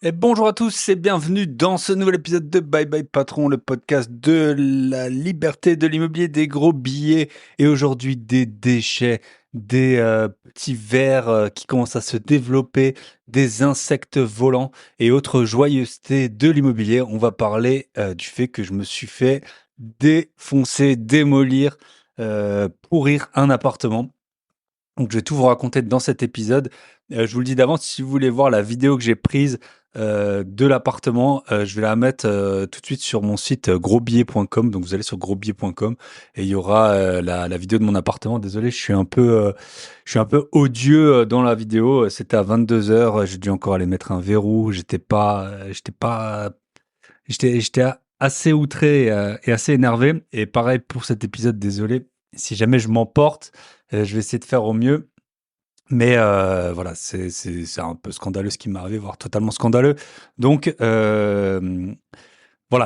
Et bonjour à tous et bienvenue dans ce nouvel épisode de Bye Bye Patron, le podcast de la liberté de l'immobilier, des gros billets et aujourd'hui des déchets, des petits vers qui commencent à se développer, des insectes volants et autres joyeusetés de l'immobilier. On va parler du fait que je me suis fait défoncer, démolir, pourrir un appartement. Donc je vais tout vous raconter dans cet épisode. Je vous le dis d'avance, si vous voulez voir la vidéo que j'ai prise de l'appartement, je vais la mettre tout de suite sur mon site grosbillet.com. Donc vous allez sur grosbillet.com et il y aura la vidéo de mon appartement. Désolé, je suis un peu odieux dans la vidéo. C'était à 22h. J'ai dû encore aller mettre un verrou. J'étais assez outré et assez énervé. Et pareil pour cet épisode, désolé. Si jamais je m'emporte, je vais essayer de faire au mieux. Mais voilà, c'est un peu scandaleux ce qui m'est arrivé, voire totalement scandaleux. Donc voilà,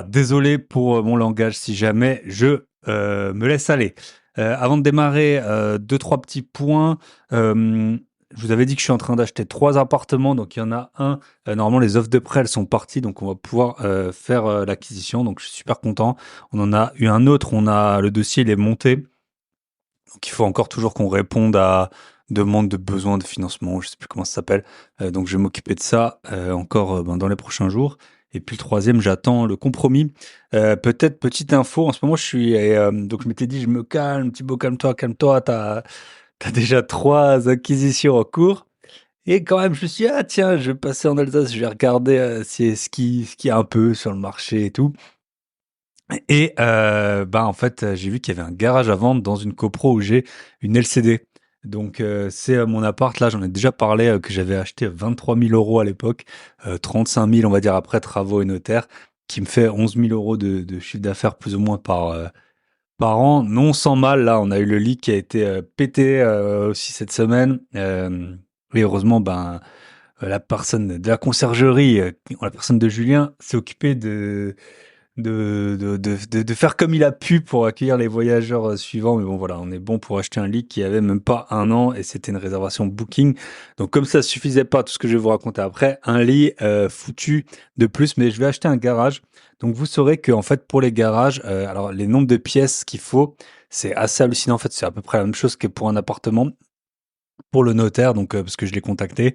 désolé pour mon langage si jamais je me laisse aller. Avant de démarrer, deux, trois petits points. Je vous avais dit que je suis en train d'acheter 3 appartements, donc il y en a un. Normalement, les offres de prêt, elles sont parties, donc on va pouvoir faire l'acquisition. Donc je suis super content. On en a eu un autre, le dossier, il est monté. Donc il faut encore toujours qu'on réponde à demande de besoin de financement, je sais plus comment ça s'appelle. Donc je vais m'occuper de ça encore dans les prochains jours. Et puis le troisième, j'attends le compromis. Peut-être petite info, en ce moment je suis donc je m'étais dit je me calme, Thibaut, calme-toi, t'as déjà 3 acquisitions en cours. Et quand même, je me suis dit, ah tiens, je vais passer en Alsace, je vais regarder ce qu'il y a un peu sur le marché et tout. Et bah, en fait, j'ai vu qu'il y avait un garage à vendre dans une copro où j'ai une LCD. Donc c'est mon appart, là, j'en ai déjà parlé, que j'avais acheté 23 000 € à l'époque, 35 000, on va dire, après travaux et notaires, qui me fait 11 000 € de chiffre d'affaires plus ou moins par an. Non sans mal, là, on a eu le lit qui a été pété aussi cette semaine. Et heureusement, ben, la personne de la conciergerie, la personne de Julien, s'est occupée de faire comme il a pu pour accueillir les voyageurs suivants. Mais bon, voilà, on est bon pour acheter un lit qui avait même pas un an et c'était une réservation booking. Donc, comme ça suffisait pas, tout ce que je vais vous raconter après, un lit foutu de plus. Mais je vais acheter un garage. Donc, vous saurez que en fait, pour les garages, alors les nombres de pièces qu'il faut, c'est assez hallucinant. En fait, c'est à peu près la même chose que pour un appartement. Pour le notaire, donc parce que je l'ai contacté.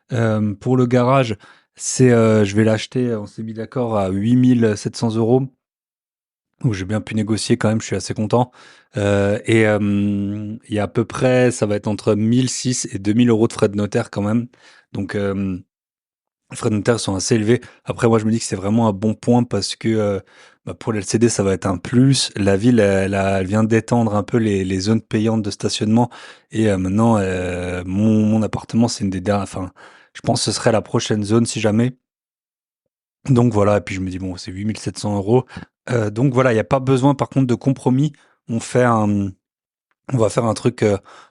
Pour le garage, je vais l'acheter, on s'est mis d'accord à 8 700 €. Donc j'ai bien pu négocier quand même, je suis assez content. Et il y a à peu près, ça va être entre 1 600 et 2 000 € de frais de notaire quand même. Donc les frais de notaire sont assez élevés. Après, moi, je me dis que c'est vraiment un bon point parce que bah, pour l'LCD, ça va être un plus. La ville, elle vient d'étendre un peu les zones payantes de stationnement. Et maintenant, mon appartement, c'est une des dernières. Enfin, je pense que ce serait la prochaine zone si jamais. Donc voilà, et puis je me dis, bon, c'est 8 700 €. Donc voilà, il n'y a pas besoin par contre de compromis. On fait un, on va faire un truc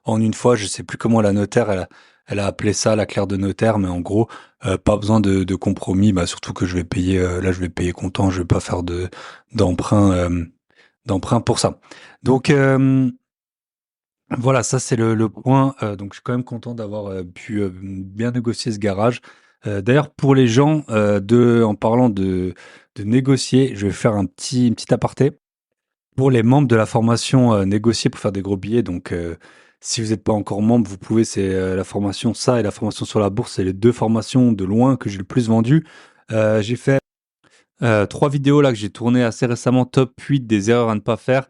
en une fois. Je sais plus comment la notaire, elle a appelé ça la claire de notaire, mais en gros, pas besoin de compromis. Bah, surtout que je vais payer, là, je vais payer comptant. Je vais pas faire d'emprunt, d'emprunt pour ça. Donc voilà, ça c'est le point. Donc je suis quand même content d'avoir pu bien négocier ce garage. D'ailleurs, pour les gens, en parlant de négocier, je vais faire une petite aparté. Pour les membres de la formation négocier pour faire des gros billets, donc si vous n'êtes pas encore membre, vous pouvez, c'est la formation ça et la formation sur la bourse, c'est les deux formations de loin que j'ai le plus vendues. J'ai fait 3 vidéos là que j'ai tournées assez récemment, top 8 des erreurs à ne pas faire,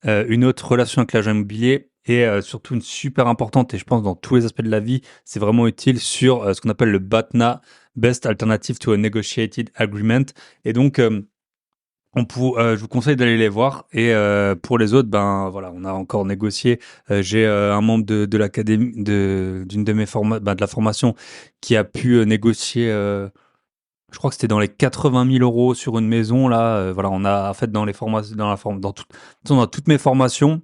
une autre relation avec l'agent immobilier et surtout une super importante et je pense dans tous les aspects de la vie, c'est vraiment utile sur ce qu'on appelle le BATNA, Best Alternative to a Negotiated Agreement. Et donc, je vous conseille d'aller les voir. Et pour les autres, ben voilà, on a encore négocié. J'ai un membre de l'académie, d'une de mes de la formation, qui a pu négocier. Je crois que c'était dans les 80 000 € sur une maison là. Voilà, on a en fait dans les formations, dans toutes mes formations.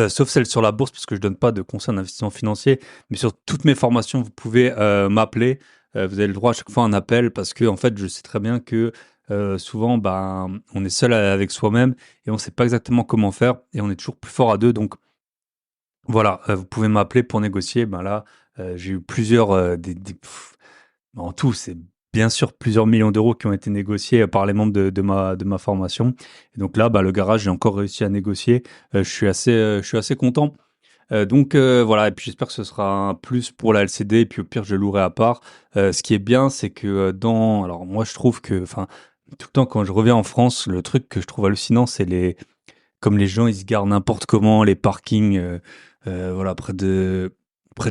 Sauf celle sur la bourse, parce que je donne pas de conseils en investissement financier, mais sur toutes mes formations, vous pouvez m'appeler. Vous avez le droit à chaque fois à un appel, parce que en fait, je sais très bien que souvent, ben, on est seul avec soi-même et on sait pas exactement comment faire, et on est toujours plus fort à deux. Donc voilà, vous pouvez m'appeler pour négocier. Ben là, j'ai eu plusieurs En tout, c'est bien sûr plusieurs millions d'euros qui ont été négociés par les membres de ma formation. Et donc là, le garage, j'ai encore réussi à négocier. Je suis assez content. Donc voilà, et puis j'espère que ce sera un plus pour la LCD, et puis au pire, je louerai à part. Ce qui est bien, c'est que alors moi, je trouve que, enfin, tout le temps quand je reviens en France, le truc que je trouve hallucinant, c'est comme les gens, ils se garent n'importe comment, les parkings, voilà, près de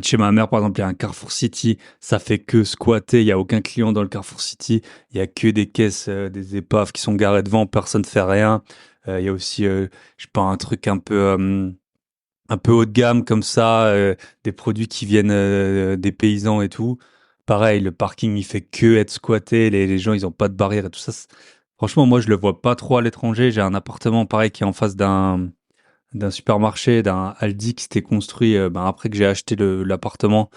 chez ma mère, par exemple, il y a un Carrefour City, ça fait que squatter, il y a aucun client dans le Carrefour City, il y a que des caisses, des épaves qui sont garées devant, personne ne fait rien. Il y a aussi, je sais pas, un truc un peu haut de gamme comme ça, des produits qui viennent des paysans et tout. Pareil, le parking, il fait que être squatté, les gens, ils ont pas de barrière et tout ça. Franchement, moi, je le vois pas trop à l'étranger. J'ai un appartement, pareil, qui est en face d'un supermarché, d'un Aldi qui s'était construit après que j'ai acheté l'appartement.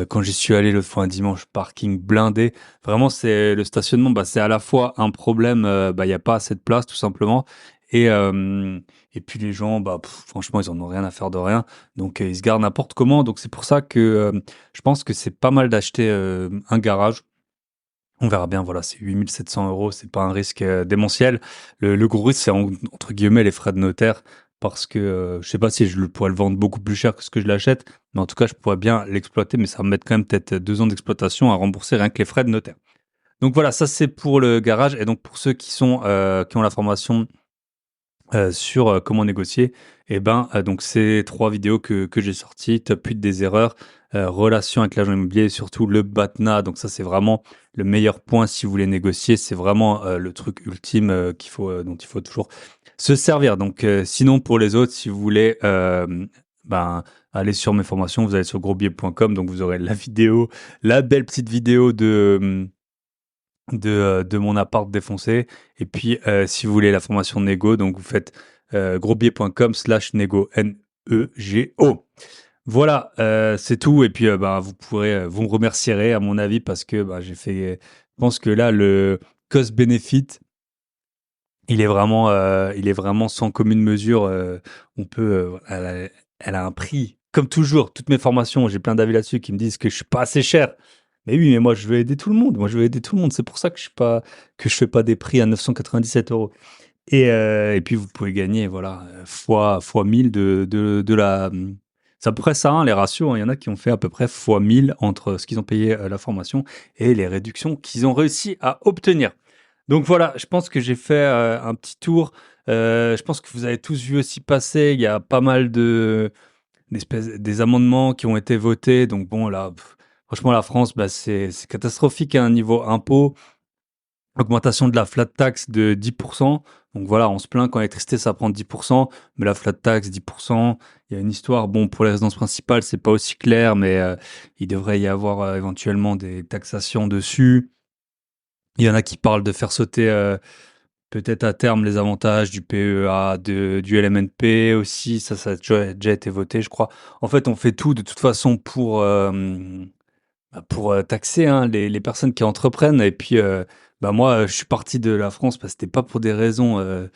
Quand j'y suis allé l'autre fois un dimanche, parking blindé. Vraiment, c'est le stationnement, c'est à la fois un problème, il y a pas assez de place tout simplement, et et puis les gens, franchement, ils en ont rien à faire de rien, donc ils se gardent n'importe comment. Donc c'est pour ça que je pense que c'est pas mal d'acheter un garage. On verra bien, voilà, c'est 8 700 euros, c'est pas un risque démentiel. Le gros risque, c'est entre guillemets les frais de notaire, parce que je sais pas si pourrais le vendre beaucoup plus cher que ce que je l'achète, mais en tout cas, je pourrais bien l'exploiter, mais ça va me mettre quand même peut-être 2 ans d'exploitation à rembourser rien que les frais de notaire. Donc voilà, ça c'est pour le garage, et donc pour ceux qui ont la formation sur comment négocier, et donc ces 3 vidéos que j'ai sorties, top 8 des erreurs, relation avec l'agent immobilier, et surtout le BATNA. Donc ça, c'est vraiment le meilleur point si vous voulez négocier. C'est vraiment le truc ultime dont il faut toujours se servir. Donc sinon, pour les autres, si vous voulez aller sur mes formations, vous allez sur grosbiais.com, donc vous aurez la vidéo, la belle petite vidéo de mon appart défoncé. Et puis, si vous voulez la formation négo, donc vous faites grosbiais.com/négo, Nego. Voilà, c'est tout. Et puis, vous me remercierez, à mon avis, parce que je pense que là, le cost-benefit, il est vraiment sans commune mesure. On peut, elle a un prix. Comme toujours, toutes mes formations, j'ai plein d'avis là-dessus qui me disent que je suis pas assez cher. Mais oui, mais moi, je veux aider tout le monde. Moi, je veux aider tout le monde. C'est pour ça que je fais pas des prix à 997 euros. Et puis, vous pouvez gagner, voilà, fois 1000 c'est à peu près ça, hein, les ratios, hein. Il y en a qui ont fait à peu près fois 1000 entre ce qu'ils ont payé la formation et les réductions qu'ils ont réussi à obtenir. Donc voilà, je pense que j'ai fait un petit tour. Je pense que vous avez tous vu aussi passer. Il y a pas mal des amendements qui ont été votés. Donc bon, là, franchement, la France, c'est catastrophique à un niveau impôt. Augmentation de la flat tax de 10%. Donc voilà, on se plaint quand l'électricité, ça prend 10%, mais la flat tax, 10%. Il y a une histoire, bon, pour les résidences principales, c'est pas aussi clair, mais il devrait y avoir éventuellement des taxations dessus. Il y en a qui parlent de faire sauter peut-être à terme les avantages du PEA, du LMNP aussi. Ça a déjà été voté, je crois. En fait, on fait tout de toute façon pour taxer, hein, les personnes qui entreprennent. Et puis, moi, je suis parti de la France parce que c'était pas pour des raisons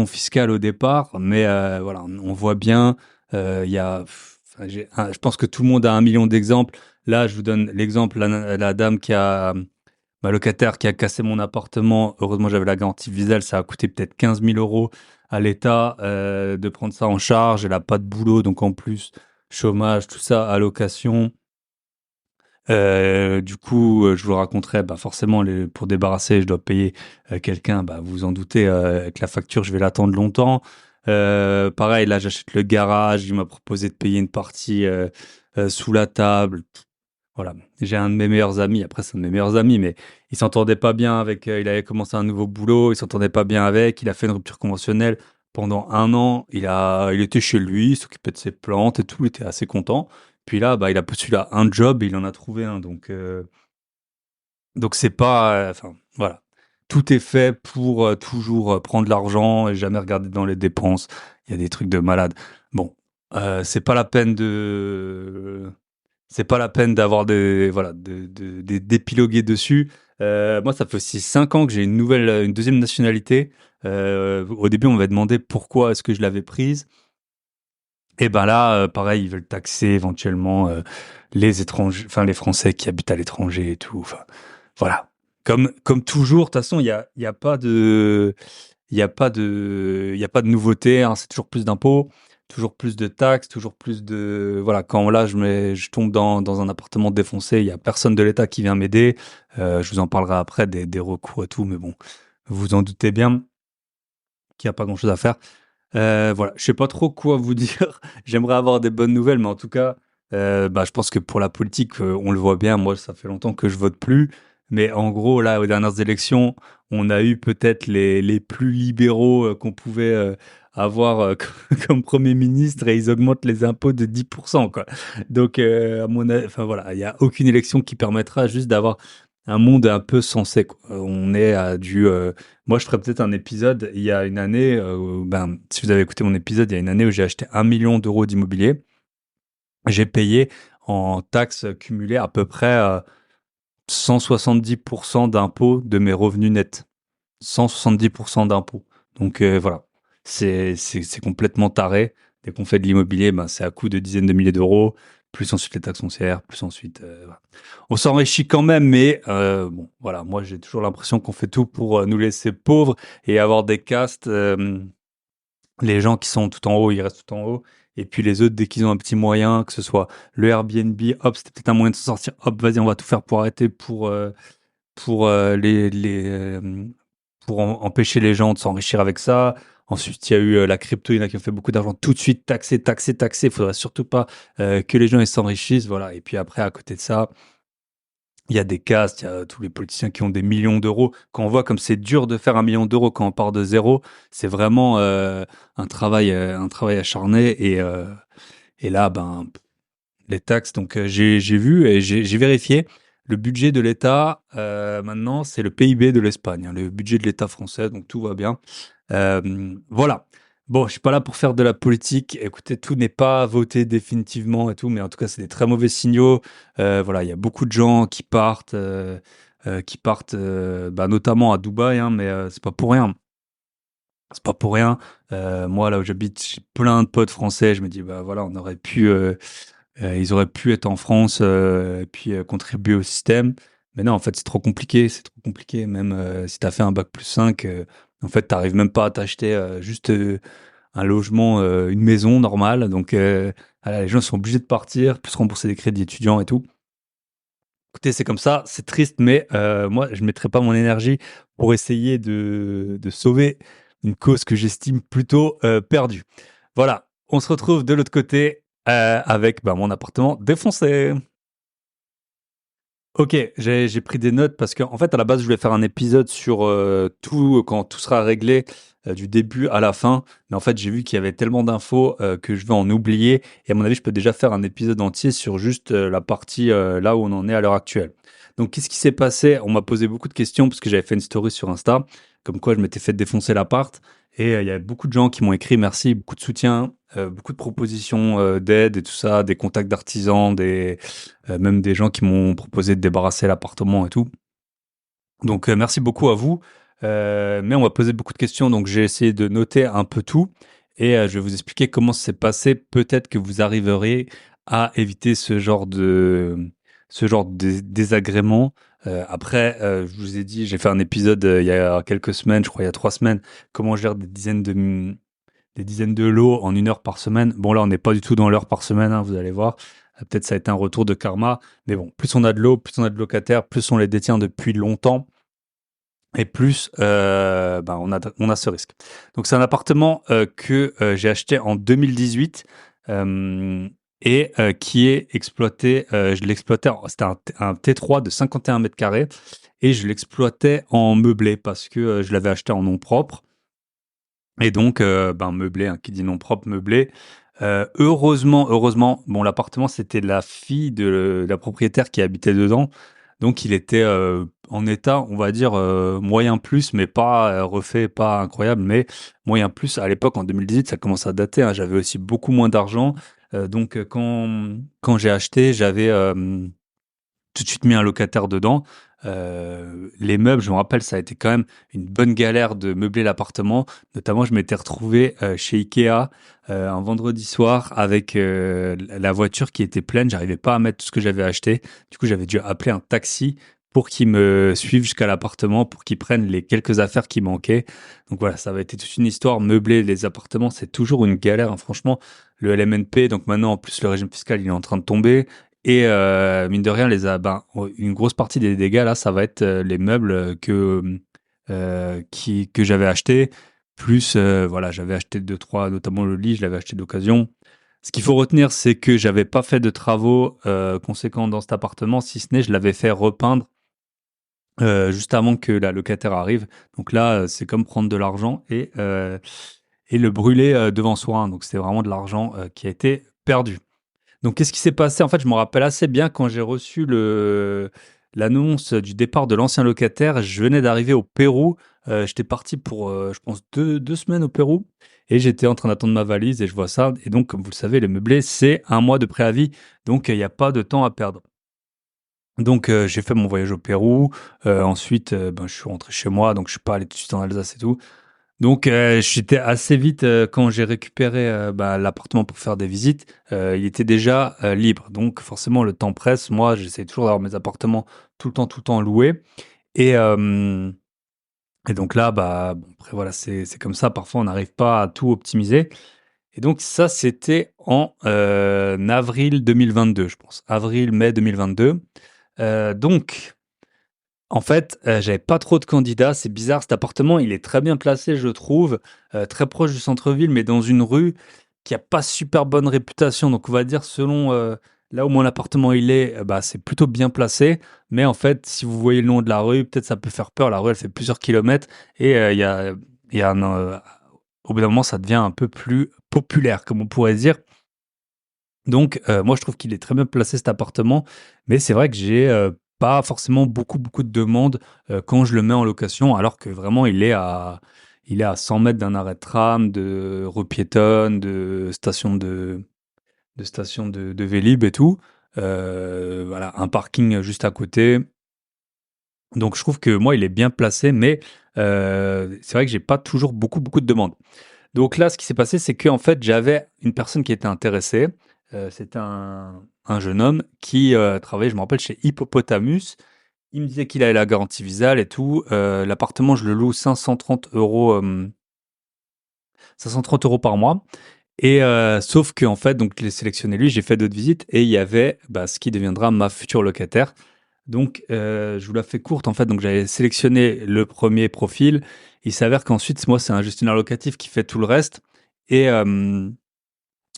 fiscales au départ, mais voilà, on voit bien, il y a, enfin, je pense que tout le monde a un million d'exemples. Là, je vous donne l'exemple, la dame ma locataire qui a cassé mon appartement. Heureusement, j'avais la garantie Visal, ça a coûté peut-être 15 000 euros à l'État de prendre ça en charge. Elle a pas de boulot, donc en plus, chômage, tout ça, allocation. Du coup, je vous le raconterai, forcément, pour débarrasser, je dois payer quelqu'un. Vous vous en doutez, avec la facture, je vais l'attendre longtemps. Pareil, là, j'achète le garage. Il m'a proposé de payer une partie sous la table. Voilà, j'ai un de mes meilleurs amis. Après, c'est un de mes meilleurs amis, mais il s'entendait pas bien avec. Il avait commencé un nouveau boulot, il s'entendait pas bien avec. Il a fait une rupture conventionnelle pendant un an. Il était chez lui, il s'occupait de ses plantes et tout. Il était assez content. Puis là, il a postulé à un job et il en a trouvé un. Donc c'est pas. Enfin, voilà. Tout est fait pour toujours prendre l'argent et jamais regarder dans les dépenses. Il y a des trucs de malade. Bon, c'est pas la peine d'avoir d'épiloguer dessus. Moi, ça fait aussi 5 ans que j'ai une deuxième nationalité. Au début, on m'avait demandé pourquoi est-ce que je l'avais prise. Et ben là, pareil, ils veulent taxer éventuellement les étrangers, enfin les Français qui habitent à l'étranger et tout. Enfin, voilà. Comme toujours, de toute façon, il y a pas de, il y a pas de nouveauté. Hein, c'est toujours plus d'impôts, toujours plus de taxes, toujours plus de, voilà. Quand là, je tombe dans un appartement défoncé, il y a personne de l'État qui vient m'aider. Je vous en parlerai après des recours et tout, mais bon, vous vous en doutez bien qu'il y a pas grand-chose à faire. Voilà, je sais pas trop quoi vous dire. J'aimerais avoir des bonnes nouvelles, mais en tout cas, bah, je pense que pour la politique, on le voit bien. Moi, ça fait longtemps que je vote plus. Mais en gros, là, aux dernières élections, on a eu peut-être les plus libéraux qu'on pouvait avoir comme Premier ministre et ils augmentent les impôts de 10%, quoi. Donc, à mon avis, enfin voilà, il n'y a aucune élection qui permettra juste d'avoir un monde un peu sensé, quoi. On est à moi, je ferais peut-être un épisode. Il y a une année, ben, si vous avez écouté mon épisode, il y a une année où j'ai acheté 1 million d'euros d'immobilier. J'ai payé en taxes cumulées à peu près 170% d'impôts de mes revenus nets. 170% d'impôts. Donc voilà, c'est complètement taré. Dès qu'on fait de l'immobilier, ben, c'est à coût de dizaines de milliers d'euros, plus ensuite les taxes foncières, plus ensuite... voilà. On s'enrichit quand même, mais bon, voilà, moi j'ai toujours l'impression qu'on fait tout pour nous laisser pauvres et avoir des castes. Les gens qui sont tout en haut, ils restent tout en haut. Et puis les autres, dès qu'ils ont un petit moyen, que ce soit le Airbnb, hop, c'était peut-être un moyen de s'en sortir. Hop, vas-y, on va tout faire pour arrêter, pour pour empêcher les gens de s'enrichir avec ça. Ensuite, il y a eu la crypto, il y en a qui ont fait beaucoup d'argent tout de suite, taxer, taxer, taxer. Il faudrait surtout pas que les gens ils s'enrichissent, voilà. Et puis après, à côté de ça, il y a des castes, il y a tous les politiciens qui ont des millions d'euros. Quand on voit comme c'est dur de faire 1 million d'euros quand on part de zéro, c'est vraiment un travail acharné. Et là, ben, les taxes, donc j'ai vu et j'ai vérifié. Le budget de l'État, maintenant, c'est le PIB de l'Espagne, hein, le budget de l'État français, donc tout va bien. Voilà. Bon, je suis pas là pour faire de la politique. Écoutez, tout n'est pas voté définitivement et tout, mais en tout cas, c'est des très mauvais signaux. Voilà, il y a beaucoup de gens qui partent, bah, notamment à Dubaï, hein, mais c'est pas pour rien. C'est pas pour rien. Moi, là où j'habite, j'ai plein de potes français. Je me dis, bah voilà, ils auraient pu être en France et puis contribuer au système. Mais non, en fait, c'est trop compliqué. C'est trop compliqué. Même si tu as fait un bac plus 5, en fait, tu n'arrives même pas à t'acheter juste un logement, une maison normale. Donc, voilà, les gens sont obligés de partir, plus rembourser des crédits étudiants et tout. Écoutez, c'est comme ça, c'est triste, mais moi, je ne mettrai pas mon énergie pour essayer de sauver une cause que j'estime plutôt perdue. Voilà, on se retrouve de l'autre côté avec bah, mon appartement défoncé. Ok, j'ai pris des notes parce qu'en fait, à la base, je voulais faire un épisode sur tout, quand tout sera réglé, du début à la fin. Mais en fait, j'ai vu qu'il y avait tellement d'infos que je vais en oublier. Et à mon avis, je peux déjà faire un épisode entier sur juste la partie là où on en est à l'heure actuelle. Donc, qu'est-ce qui s'est passé? On m'a posé beaucoup de questions parce que j'avais fait une story sur Insta, comme quoi je m'étais fait défoncer l'appart. Et il y a beaucoup de gens qui m'ont écrit merci, beaucoup de soutien, beaucoup de propositions d'aide et tout ça, des contacts d'artisans, même des gens qui m'ont proposé de débarrasser l'appartement et tout. Donc merci beaucoup à vous. Mais on m'a posé beaucoup de questions, donc j'ai essayé de noter un peu tout et je vais vous expliquer comment ça s'est passé. Peut-être que vous arriverez à éviter ce genre de désagrément. Après, je vous ai dit, j'ai fait un épisode il y a quelques semaines, je crois il y a 3 semaines, comment je gère des dizaines de lots en 1 heure par semaine. Bon, là, on n'est pas du tout dans l'heure par semaine, hein, vous allez voir. Peut-être ça a été un retour de karma. Mais bon, plus on a de lots, plus on a de locataires, plus on les détient depuis longtemps. Et plus ben, on a ce risque. Donc, c'est un appartement que j'ai acheté en 2018 et qui est exploité. Je l'exploitais, c'était un T3 de 51 mètres carrés et je l'exploitais en meublé parce que je l'avais acheté en nom propre. Et donc, ben, meublé, hein, qui dit non propre, meublé. Heureusement, bon, l'appartement, c'était la fille de la propriétaire qui habitait dedans. Donc, il était en état, on va dire, moyen plus, mais pas refait, pas incroyable, mais moyen plus. À l'époque, en 2018, ça commence à dater, hein, j'avais aussi beaucoup moins d'argent. Donc, quand j'ai acheté, j'avais tout de suite mis un locataire dedans. Les meubles, je me rappelle, ça a été quand même une bonne galère de meubler l'appartement. Notamment, je m'étais retrouvé chez Ikea un vendredi soir avec la voiture qui était pleine. J'arrivais pas à mettre tout ce que j'avais acheté. Du coup, j'avais dû appeler un taxi pour qu'il me suive jusqu'à l'appartement, pour qu'il prenne les quelques affaires qui manquaient. Donc voilà, ça avait été toute une histoire. Meubler les appartements, c'est toujours une galère, hein, franchement. Le LMNP, donc maintenant, en plus, le régime fiscal, il est en train de tomber. Et mine de rien, une grosse partie des dégâts, là, ça va être les meubles que j'avais achetés. Plus, voilà, j'avais acheté deux, trois, notamment le lit, je l'avais acheté d'occasion. Ce qu'il faut retenir, c'est que j'avais pas fait de travaux conséquents dans cet appartement, si ce n'est je l'avais fait repeindre juste avant que la locataire arrive. Donc là, c'est comme prendre de l'argent et le brûler devant soi, hein. Donc c'était vraiment de l'argent qui a été perdu. Donc, qu'est-ce qui s'est passé? En fait, je me rappelle assez bien quand j'ai reçu l'annonce du départ de l'ancien locataire. Je venais d'arriver au Pérou. J'étais parti pour, je pense, deux semaines au Pérou. Et j'étais en train d'attendre ma valise et je vois ça. Et donc, comme vous le savez, les meublés, c'est un mois de préavis. Donc, il n'y a pas de temps à perdre. Donc, j'ai fait mon voyage au Pérou. Ensuite, ben, je suis rentré chez moi. Donc, je suis pas allé tout de suite en Alsace et tout. Donc, j'étais assez vite quand j'ai récupéré bah, l'appartement pour faire des visites, il était déjà libre. Donc, forcément, le temps presse. Moi, j'essaie toujours d'avoir mes appartements tout le temps loués. Et, euh, et donc là, bah, bon, après, voilà, c'est comme ça. Parfois, on n'arrive pas à tout optimiser. Et donc, ça, c'était en avril 2022, je pense. Avril-mai 2022. Donc, en fait, j'avais pas trop de candidats. C'est bizarre, cet appartement, il est très bien placé, je trouve, très proche du centre-ville, mais dans une rue qui a pas super bonne réputation. Donc on va dire selon, là où mon appartement il est, bah, c'est plutôt bien placé. Mais en fait, si vous voyez le nom de la rue, peut-être ça peut faire peur. La rue, elle fait plusieurs kilomètres et il y a au bout d'un moment, ça devient un peu plus populaire, comme on pourrait dire. Donc, moi, je trouve qu'il est très bien placé cet appartement, mais c'est vrai que j'ai pas forcément beaucoup de demandes quand je le mets en location, alors que vraiment il est à 100 mètres d'un arrêt de tram, de rue piétonne, de station de Vélib et tout. Voilà, un parking juste à côté. Donc, je trouve que moi, il est bien placé, mais c'est vrai que j'ai pas toujours beaucoup de demandes. Donc là, ce qui s'est passé, c'est qu'en fait, j'avais une personne qui était intéressée. C'était un jeune homme qui travaillait, je me rappelle, chez Hippopotamus. Il me disait qu'il avait la garantie Visal et tout. L'appartement, je le loue 530 euros par mois. Et sauf que en fait, donc je l'ai sélectionné lui, j'ai fait d'autres visites et il y avait bah, ce qui deviendra ma future locataire. Donc je vous la fais courte en fait. Donc j'avais sélectionné le premier profil. Il s'avère qu'ensuite, moi, c'est un gestionnaire locatif qui fait tout le reste. Et, euh,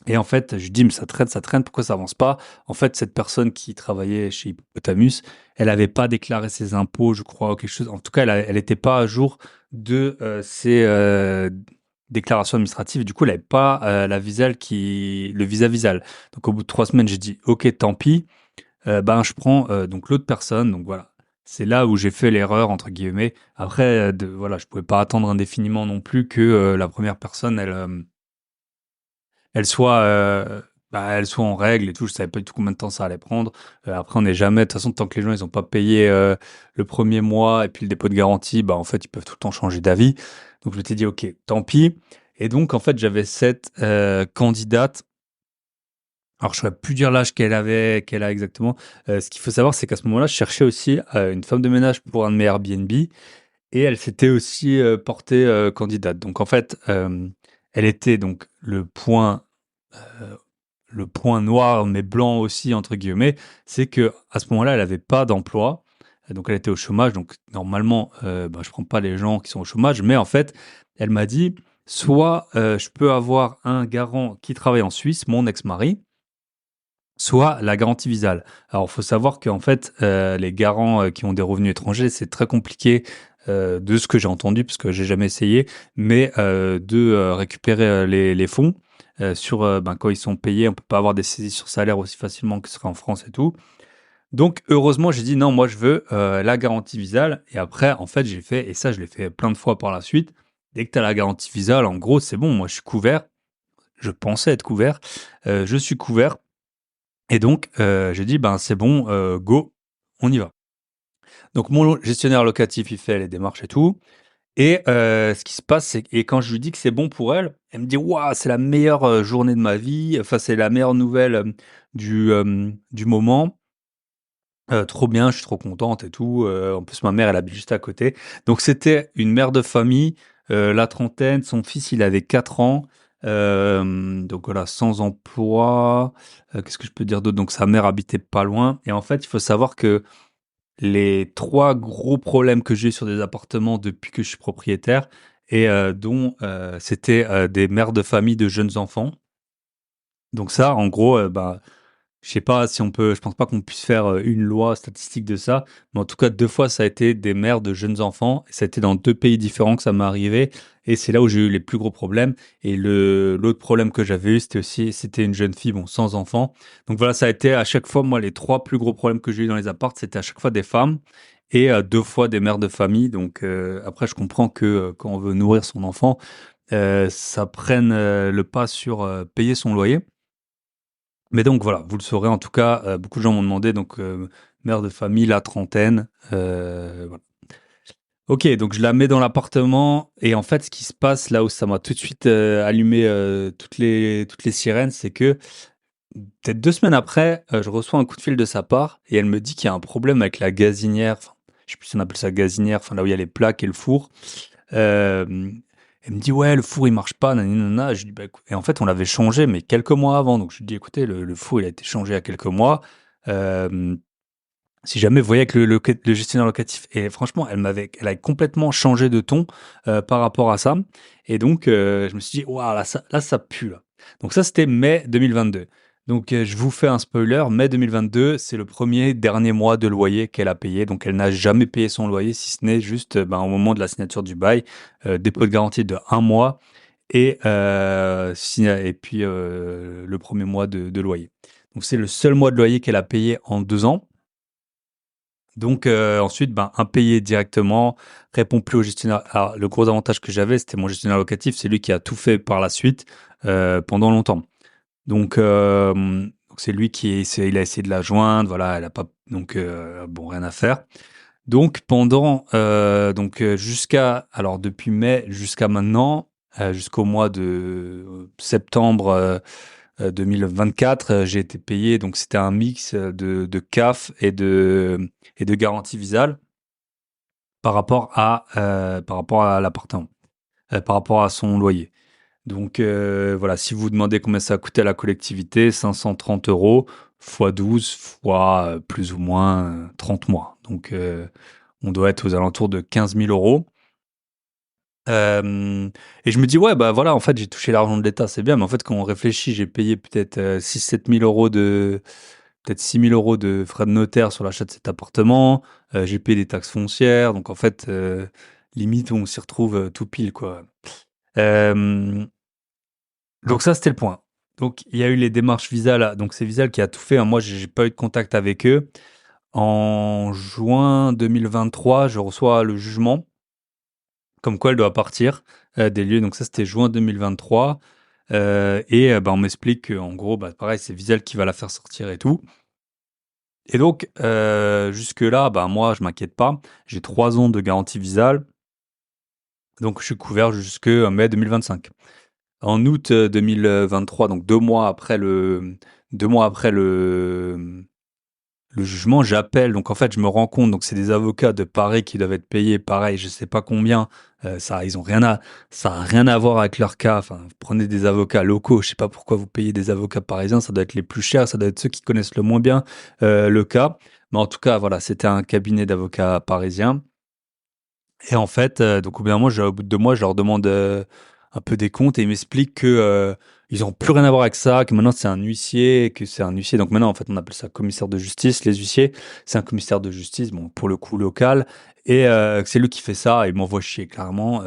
et en fait, je dis, mais ça traîne, pourquoi ça avance pas? En fait, cette personne qui travaillait chez Hippopotamus, elle n'avait pas déclaré ses impôts, je crois, ou quelque chose. En tout cas, elle n'était pas à jour de ses déclarations administratives. Du coup, elle n'avait pas le visa Visal. Donc, au bout de 3 semaines, j'ai dit, ok, tant pis. Ben, je prends donc l'autre personne. Donc voilà, c'est là où j'ai fait l'erreur entre guillemets. Après, voilà, je pouvais pas attendre indéfiniment non plus que la première personne, elle soit, bah, elle soit en règle et tout. Je savais pas du tout combien de temps ça allait prendre. Après, on n'est jamais, de toute façon, tant que les gens ils ont pas payé le premier mois et puis le dépôt de garantie, bah en fait, ils peuvent tout le temps changer d'avis. Donc je m'étais dit, ok, tant pis. Et donc en fait, j'avais cette candidate. Alors, je ne saurais plus dire l'âge qu'elle a exactement. Ce qu'il faut savoir, c'est qu'à ce moment-là, je cherchais aussi une femme de ménage pour un de mes Airbnb et elle s'était aussi portée candidate. Donc, en fait, elle était donc le point noir, mais blanc aussi, entre guillemets, c'est que à ce moment-là, elle n'avait pas d'emploi. Donc, elle était au chômage. Donc, normalement, bah, je ne prends pas les gens qui sont au chômage, mais en fait, elle m'a dit, soit je peux avoir un garant qui travaille en Suisse, mon ex-mari, soit la garantie visale. Alors, il faut savoir qu'en fait, les garants qui ont des revenus étrangers, c'est très compliqué de ce que j'ai entendu, parce que j'ai jamais essayé, mais de récupérer les fonds ben, quand ils sont payés. On peut pas avoir des saisies sur salaire aussi facilement que ce serait en France et tout. Donc, heureusement, j'ai dit non, moi, je veux la garantie visale. Et après, en fait, j'ai fait, et ça, je l'ai fait plein de fois par la suite. Dès que tu as la garantie visale, en gros, c'est bon, moi, je suis couvert. Je pensais être couvert. Je suis couvert et donc, j'ai dit: «Ben, c'est bon, go, on y va». Donc mon gestionnaire locatif, il fait les démarches et tout. Et ce qui se passe, c'est et quand je lui dis que c'est bon pour elle, elle me dit: «Waouh, c'est la meilleure, journée de ma vie, enfin, c'est la meilleure nouvelle, du moment, trop bien, je suis trop contente et tout», en plus, ma mère, elle habite juste à côté. Donc c'était une mère de famille, la trentaine, son fils, il avait 4 ans, donc voilà, sans emploi, qu'est-ce que je peux dire d'autre? Donc sa mère habitait pas loin et en fait, il faut savoir que les 3 gros problèmes que j'ai sur des appartements depuis que je suis propriétaire et dont, c'était, des mères de famille de jeunes enfants. Donc ça, en gros, bah, je sais pas si on peut je pense pas qu'on puisse faire, une loi statistique de ça, mais en tout cas 2 fois ça a été des mères de jeunes enfants et ça a été dans 2 pays différents que ça m'est arrivé et c'est là où j'ai eu les plus gros problèmes et le l'autre problème que j'avais eu, c'était une jeune fille, bon, sans enfant. Donc voilà, ça a été à chaque fois, moi, les 3 plus gros problèmes que j'ai eu dans les apparts, c'était à chaque fois des femmes et 2 fois des mères de famille. Donc après je comprends que, quand on veut nourrir son enfant, ça prenne, le pas sur, payer son loyer. Mais donc voilà, vous le saurez en tout cas, beaucoup de gens m'ont demandé donc mère de famille, la trentaine, voilà. OK, donc je la mets dans l'appartement et en fait, ce qui se passe là où ça m'a tout de suite, allumé, toutes les sirènes, c'est que peut-être 2 semaines après, je reçois un coup de fil de sa part et elle me dit qu'il y a un problème avec la gazinière, enfin, je sais plus si on appelle ça gazinière, enfin là où il y a les plaques et le four. Elle me dit: «Ouais, le four il marche pas, nani nanana». Je lui dis: «Bah, écou» et en fait, on l'avait changé, mais quelques mois avant. Donc je lui dis: «Écoutez, le four il a été changé il y a quelques mois. Hem, si jamais vous voyez avec le gestionnaire locatif». Et franchement, elle a complètement changé de ton, par rapport à ça. Et donc je me suis dit: «Waouh, là ça pue là». Donc ça, c'était mai 2022. Donc je vous fais un spoiler, mai 2022, c'est le premier dernier mois de loyer qu'elle a payé. Donc elle n'a jamais payé son loyer, si ce n'est juste, ben, au moment de la signature du bail, dépôt de garantie de 1 mois et et puis, le premier mois de loyer. Donc c'est le seul mois de loyer qu'elle a payé en 2 ans. Donc ensuite, ben, impayé directement, répond plus au gestionnaire. Alors le gros avantage que j'avais, c'était mon gestionnaire locatif, c'est lui qui a tout fait par la suite, pendant longtemps. Donc c'est lui il a essayé de la joindre, voilà, elle a pas donc bon, rien à faire. Donc pendant, jusqu'à alors depuis mai jusqu'à maintenant, jusqu'au mois de septembre, 2024, j'ai été payé, donc c'était un mix, de CAF et de garantie Visale par rapport à l'appartement, par rapport à son loyer. Donc voilà, si vous vous demandez combien ça a coûté à la collectivité, 530 € fois 12 fois, plus ou moins, 30 mois. Donc on doit être aux alentours de 15 000 €. Hem Et je me dis: «Ouais, bah, voilà, en fait, j'ai touché l'argent de l'État, c'est bien», mais en fait, quand on réfléchit, j'ai payé peut-être, 6 000 7 000 € de peut-être 6 000 € de frais de notaire sur l'achat de cet appartement, j'ai payé des taxes foncières, donc en fait, limite, on s'y retrouve, tout pile, quoi. Hem Donc ça, c'était le point. Donc il y a eu les démarches Visale, donc c'est Visale qui a tout fait, hein. Moi, j'ai pas eu de contact avec eux. En juin 2023, je reçois le jugement comme quoi elle doit partir, des lieux. Donc ça, c'était juin 2023, et bah, on m'explique qu'en gros, bah, pareil, c'est Visale qui va la faire sortir et tout. Et donc jusque-là, bah, moi, je m'inquiète pas. J'ai 3 ans de garantie Visale, donc je suis couvert jusque mai 2025. En août, 2023, donc 2 mois après le jugement, j'appelle. Donc en fait, je me rends compte, donc c'est des avocats de Paris qui doivent être payés, pareil, je sais pas combien, ça a rien à voir avec leur cas. Enfin, vous prenez des avocats locaux, je sais pas pourquoi vous payez des avocats parisiens, ça doit être les plus chers, ça doit être ceux qui connaissent le moins bien, le cas. Mais en tout cas, voilà, c'était un cabinet d'avocats parisiens. Et en fait, donc au bout de 2 mois, je leur demande, un peu des comptes et ils m'expliquent que, ils ont plus rien à voir avec ça, que maintenant c'est un huissier et que c'est un huissier, donc maintenant, en fait, on appelle ça commissaire de justice. Les huissiers, c'est un commissaire de justice, bon, pour le coup local, et que c'est lui qui fait ça et il m'envoie chier clairement.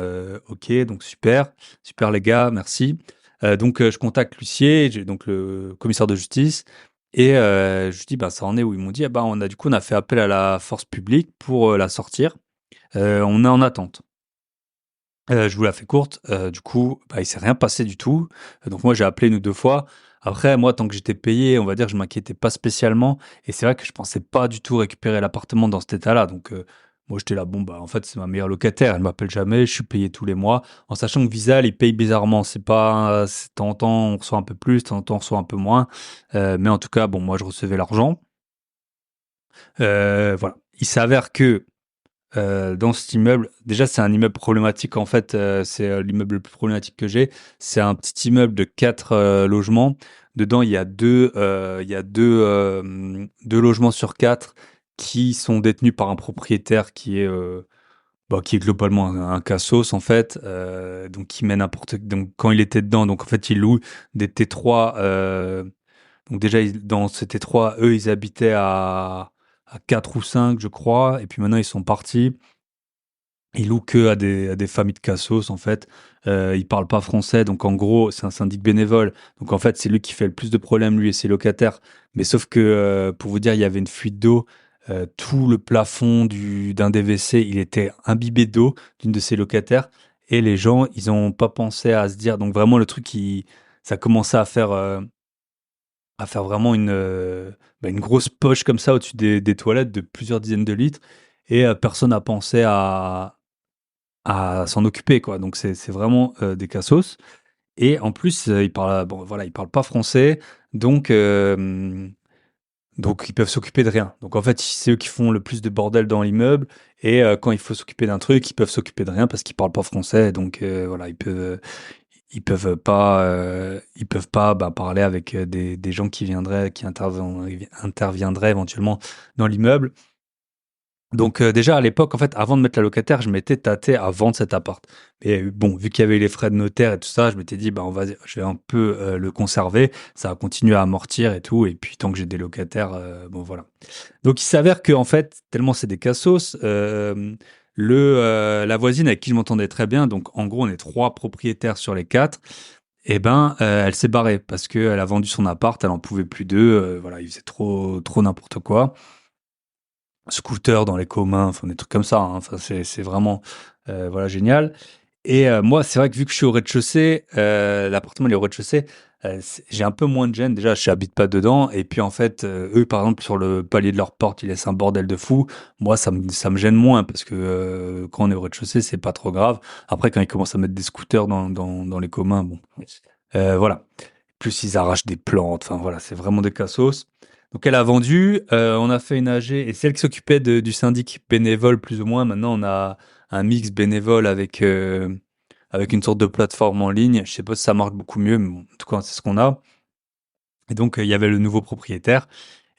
OK, donc super, super les gars, merci. Donc je contacte l'huissier, j'ai donc le commissaire de justice et je lui dis: «Bah, ça en est où?» Ils m'ont dit: «Ah bah, on a fait appel à la force publique pour, la sortir». On est en attente. Je vous la fais courte, du coup, bah, il s'est rien passé du tout. Donc moi, j'ai appelé une ou 2 fois. Après, moi, tant que j'étais payé, on va dire, je m'inquiétais pas spécialement. Et c'est vrai que je pensais pas du tout récupérer l'appartement dans cet état-là. Donc, moi, j'étais là, bon, bah, en fait, c'est ma meilleure locataire. Elle m'appelle jamais. Je suis payé tous les mois. En sachant que Visa, ils payent bizarrement. C'est pas, de temps en temps, on reçoit un peu plus, de temps en temps, on reçoit un peu moins. Mais en tout cas, bon, moi, je recevais l'argent. Voilà. Il s'avère que dans cet immeuble, déjà c'est un immeuble problématique en fait, c'est l'immeuble le plus problématique que j'ai. C'est un petit immeuble de 4 logements. Dedans, il y a deux logements sur 4 qui sont détenus par un propriétaire qui est globalement un cassos en fait, donc qui met n'importe donc quand il était dedans, donc en fait il loue des T3. Donc déjà dans ces T3, eux ils habitaient à 4 ou 5 je crois, et puis maintenant ils sont partis. Ils louent que à des familles de cassos, en fait. Ils parlent pas français, donc en gros, c'est un syndic bénévole. Donc en fait, c'est lui qui fait le plus de problèmes, lui et ses locataires. Mais sauf que, pour vous dire, il y avait une fuite d'eau. Tout le plafond d'un des WC, il était imbibé d'eau d'une de ses locataires. Et les gens, ils ont pas pensé à se dire. Donc vraiment, le truc, ça commençait à faire vraiment une grosse poche comme ça au-dessus des toilettes de plusieurs dizaines de litres. Et personne n'a pensé à s'en occuper, quoi. Donc c'est vraiment des cassos. Et en plus, ils parlent, bon, voilà, ils parlent pas français, donc donc ils peuvent s'occuper de rien. Donc en fait, c'est eux qui font le plus de bordel dans l'immeuble. Et quand il faut s'occuper d'un truc, ils peuvent s'occuper de rien parce qu'ils parlent pas français. Donc voilà, ils peuvent pas parler avec des gens qui interviendraient éventuellement dans l'immeuble. Donc déjà à l'époque, en fait, avant de mettre la locataire, je m'étais tâté à vendre cet appart. Mais bon, vu qu'il y avait les frais de notaire et tout ça, je m'étais dit, bah, je vais un peu le conserver, ça va continuer à amortir et tout, et puis tant que j'ai des locataires, bon voilà. Donc il s'avère que en fait, tellement c'est des cassos, la voisine avec qui je m'entendais très bien, donc en gros on est 3 propriétaires sur les 4, et ben elle s'est barrée parce qu'elle a vendu son appart, elle en pouvait plus d'eux, voilà, il faisait trop trop n'importe quoi. Scooter dans les communs, enfin des trucs comme ça, hein. Enfin, c'est vraiment voilà, génial. Et moi, c'est vrai que vu que je suis au rez-de-chaussée, l'appartement il est au rez-de-chaussée, j'ai un peu moins de gêne. Déjà, je n'habite pas dedans. Et puis en fait, eux, par exemple, sur le palier de leur porte, ils laissent un bordel de fou. Moi, ça me gêne moins parce que quand on est au rez-de-chaussée, c'est pas trop grave. Après, quand ils commencent à mettre des scooters dans les communs, bon. Voilà. Plus ils arrachent des plantes, enfin voilà, c'est vraiment des cassos. Donc elle a vendu, on a fait une AG, et celle qui s'occupait du syndic bénévole plus ou moins. Maintenant on a un mix bénévole avec une sorte de plateforme en ligne. Je sais pas si ça marche beaucoup mieux, mais bon, en tout cas c'est ce qu'on a. Et donc il y avait le nouveau propriétaire,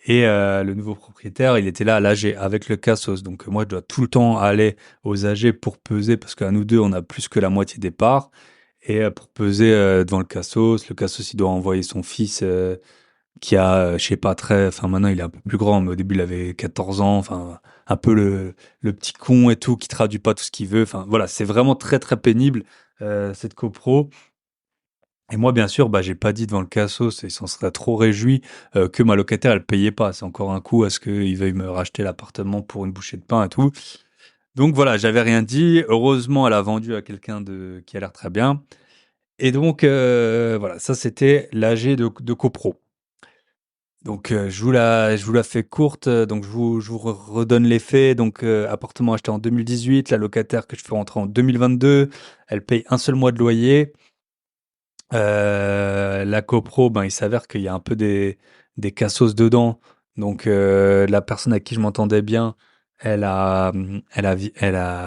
et le nouveau propriétaire il était là à l'AG avec le cassos. Donc moi je dois tout le temps aller aux AG pour peser, parce qu'à nous deux on a plus que la moitié des parts. Et pour peser devant le cassos il doit envoyer son fils qui a, je sais pas, enfin maintenant il est un peu plus grand, mais au début il avait 14 ans, enfin un peu le petit con et tout, qui traduit pas tout ce qu'il veut. Enfin voilà, c'est vraiment très très pénible cette copro. Et moi bien sûr, bah j'ai pas dit devant le cassos, et il s'en serait trop réjoui que ma locataire elle payait pas. C'est encore un coup à ce qu'il veuille me racheter l'appartement pour une bouchée de pain et tout. Donc voilà, j'avais rien dit. Heureusement, elle a vendu à quelqu'un qui a l'air très bien. Et donc voilà, ça c'était l'AG de copro. Donc, je vous la fais courte, donc je vous redonne les faits. Donc, appartement acheté en 2018, la locataire que je fais rentrer en 2022, elle paye un seul mois de loyer. La copro, ben, il s'avère qu'il y a un peu des cassos dedans. Donc, la personne à qui je m'entendais bien, elle a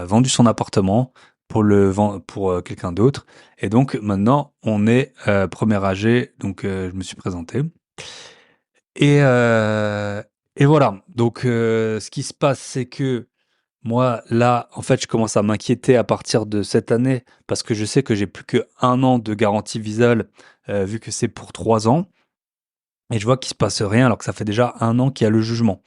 vendu son appartement pour le vendre pour quelqu'un d'autre. Et donc, maintenant, on est premier AG, donc je me suis présenté. Et, euh, et voilà. Donc, ce qui se passe, c'est que moi, là, en fait, je commence à m'inquiéter à partir de cette année parce que je sais que j'ai plus que 1 an de garantie Visale, vu que c'est pour 3 ans. Et je vois qu'il se passe rien alors que ça fait déjà 1 an qu'il y a le jugement.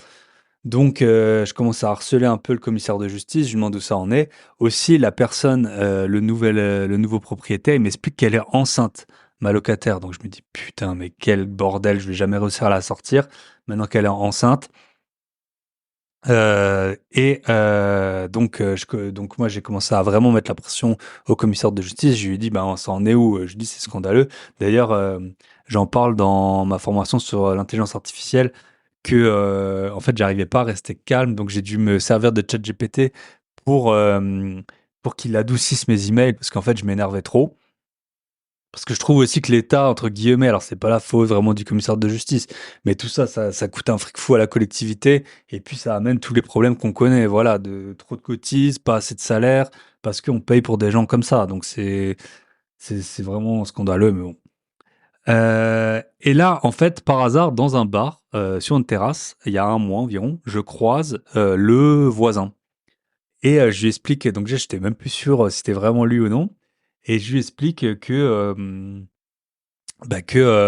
Donc, je commence à harceler un peu le commissaire de justice. Je lui demande où ça en est. Aussi, la personne, le nouveau propriétaire, il m'explique qu'elle est enceinte, ma locataire. Donc, je me dis, putain, mais quel bordel, je vais jamais réussir à la sortir maintenant qu'elle est enceinte. Donc moi j'ai commencé à vraiment mettre la pression au commissaire de justice. Je lui ai dit ben ça en est où? Je lui ai dit c'est scandaleux. D'ailleurs j'en parle dans ma formation sur l'intelligence artificielle que en fait j'arrivais pas à rester calme, donc j'ai dû me servir de ChatGPT pour euh, pour qu'il adoucisse mes emails parce qu'en fait je m'énervais trop. Parce que je trouve aussi que l'État, entre guillemets, alors c'est pas la faute vraiment du commissaire de justice, mais tout ça, ça coûte un fric fou à la collectivité, et puis ça amène tous les problèmes qu'on connaît, voilà, de trop de cotises, pas assez de salaire, parce qu'on paye pour des gens comme ça, donc c'est vraiment scandaleux, mais bon. Et là, en fait, par hasard, dans un bar, sur une terrasse, il y a un mois environ, je croise le voisin. Et je lui explique, donc déjà, j'étais même plus sûr si c'était vraiment lui ou non, et je lui explique que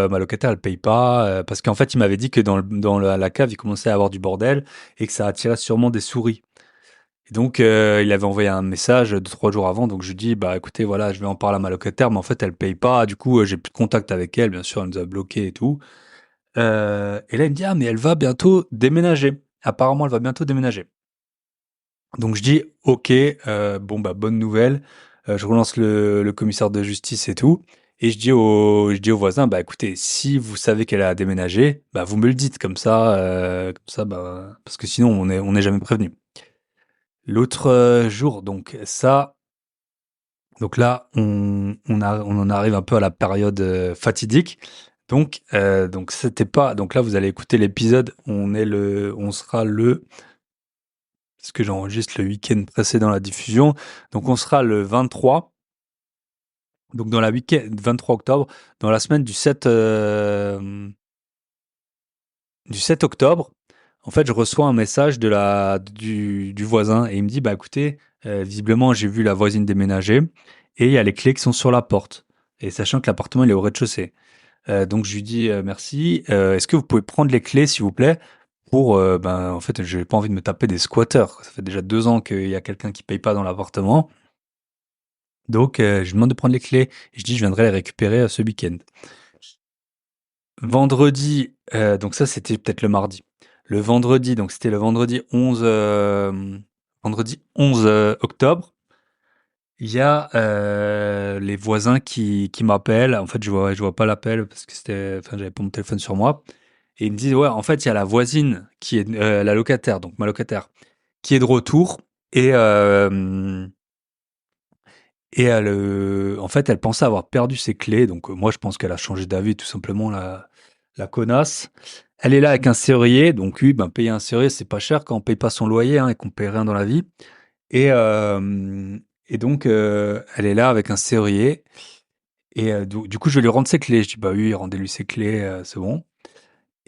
ma locataire elle paye pas parce qu'en fait il m'avait dit que dans la cave il commençait à avoir du bordel et que ça attirait sûrement des souris. Et donc il avait envoyé un message 2 3 jours avant, donc je lui dis bah écoutez voilà je vais en parler à ma locataire mais en fait elle paye pas, du coup j'ai plus de contact avec elle, bien sûr elle nous a bloqués et tout. Et là il me dit ah mais elle va bientôt déménager, apparemment elle va bientôt déménager. Donc je dis ok, bon bah bonne nouvelle. Je relance le commissaire de justice et tout, et je dis au voisin bah écoutez si vous savez qu'elle a déménagé, bah vous me le dites comme ça bah parce que sinon on n'est jamais prévenu. L'autre jour donc là on en arrive un peu à la période fatidique. Donc c'était pas donc là vous allez écouter l'épisode, on sera le parce que j'enregistre le week-end précédent la diffusion. Donc on sera le 23, donc dans la week-end 23 octobre, dans la semaine du 7 octobre. En fait, je reçois un message du voisin et il me dit bah écoutez, visiblement j'ai vu la voisine déménager et il y a les clés qui sont sur la porte. Et sachant que l'appartement il est au rez-de-chaussée. Donc je lui dis merci. Est-ce que vous pouvez prendre les clés s'il vous plaît pour ben en fait j'ai pas envie de me taper des squatteurs. Ça fait déjà 2 ans qu'il y a quelqu'un qui paye pas dans l'appartement. Donc je lui demande de prendre les clés et je dis je viendrai les récupérer ce week-end. Vendredi, donc ça c'était peut-être le mardi. Le vendredi, donc c'était le vendredi 11 octobre. Il y a les voisins qui m'appellent. En fait, je vois pas l'appel parce que enfin, j'avais pas mon téléphone sur moi. Et ils me disent, ouais, en fait, il y a la voisine qui est la locataire, donc ma locataire, qui est de retour. Et, euh, en fait, elle pensait avoir perdu ses clés. Donc, moi, je pense qu'elle a changé d'avis, tout simplement, la connasse. Elle est là avec un serrurier. Donc, oui, ben, payer un serrurier, c'est pas cher quand on paye pas son loyer hein, et qu'on paye rien dans la vie. Et, euh, et donc, elle est là avec un serrurier. Et du coup, je vais lui rendre ses clés. Je dis, bah oui, rendez-lui ses clés, c'est bon.